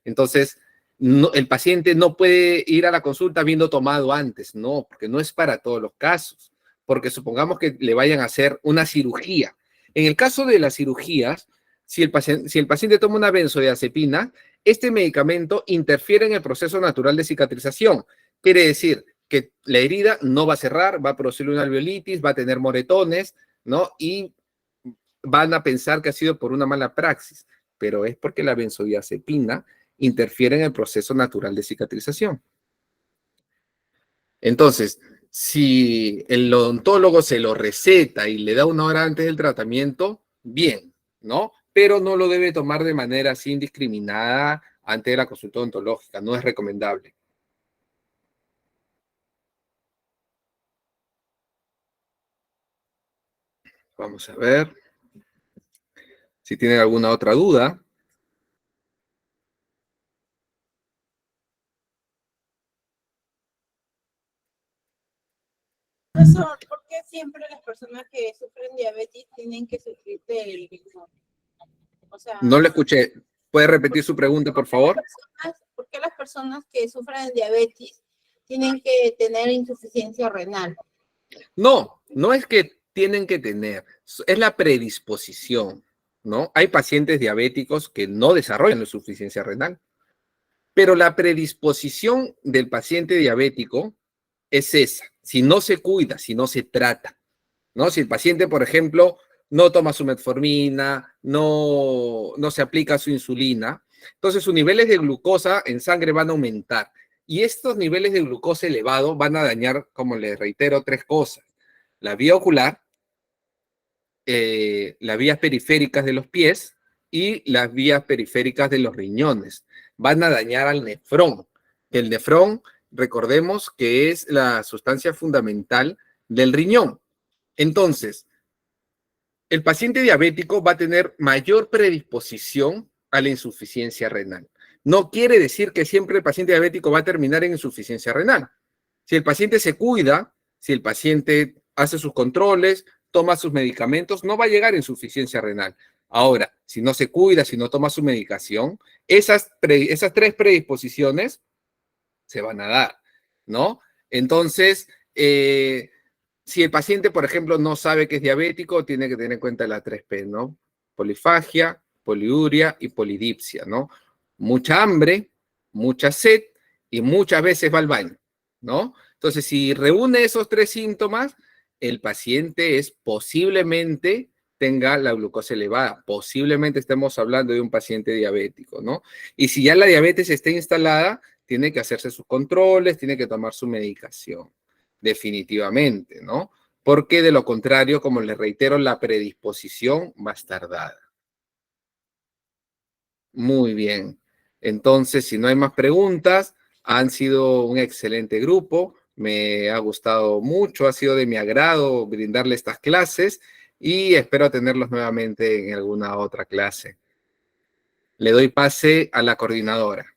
Entonces, el paciente no puede ir a la consulta habiendo tomado antes, no, porque no es para todos los casos, porque supongamos que le vayan a hacer una cirugía. En el caso de las cirugías, si el paciente toma una benzodiazepina, este medicamento interfiere en el proceso natural de cicatrización. Quiere decir que la herida no va a cerrar, va a producir una alveolitis, va a tener moretones, ¿no? Y van a pensar que ha sido por una mala praxis, pero es porque la benzodiazepina interfiere en el proceso natural de cicatrización. Entonces, si el odontólogo se lo receta y le da una hora antes del tratamiento, bien, ¿no? Pero no lo debe tomar de manera así indiscriminada antes de la consulta odontológica, no es recomendable. Vamos a ver si tienen alguna otra duda. Profesor, ¿por qué siempre las personas que sufren diabetes tienen que sufrir del limón? O sea, No lo escuché. ¿Puede repetir su pregunta, por favor? ¿por qué las personas que sufren de diabetes tienen que tener insuficiencia renal? No, no es que tienen que tener, es la predisposición, ¿no? Hay pacientes diabéticos que no desarrollan insuficiencia renal, pero la predisposición del paciente diabético es esa, si no se cuida, si no se trata, ¿no? Si el paciente, por ejemplo, no toma su metformina, no se aplica su insulina. Entonces sus niveles de glucosa en sangre van a aumentar. Y estos niveles de glucosa elevado van a dañar, como les reitero, tres cosas. La vía ocular, las vías periféricas de los pies y las vías periféricas de los riñones. Van a dañar al nefrón. El nefrón, recordemos que es la sustancia fundamental del riñón. Entonces, el paciente diabético va a tener mayor predisposición a la insuficiencia renal. No quiere decir que siempre el paciente diabético va a terminar en insuficiencia renal. Si el paciente se cuida, si el paciente hace sus controles, toma sus medicamentos, no va a llegar a insuficiencia renal. Ahora, si no se cuida, si no toma su medicación, esas tres predisposiciones se van a dar, ¿no? Entonces, si el paciente, por ejemplo, no sabe que es diabético, tiene que tener en cuenta las 3P, ¿no? Polifagia, poliuria y polidipsia, ¿no? Mucha hambre, mucha sed y muchas veces va al baño, ¿no? Entonces, si reúne esos tres síntomas, el paciente posiblemente tenga la glucosa elevada. Posiblemente estemos hablando de un paciente diabético, ¿no? Y si ya la diabetes está instalada, tiene que hacerse sus controles, tiene que tomar su medicación, definitivamente, ¿no? Porque de lo contrario, como les reitero, la predisposición va a estar dada. Muy bien. Entonces, si no hay más preguntas, han sido un excelente grupo. Me ha gustado mucho, ha sido de mi agrado brindarle estas clases y espero tenerlos nuevamente en alguna otra clase. Le doy pase a la coordinadora.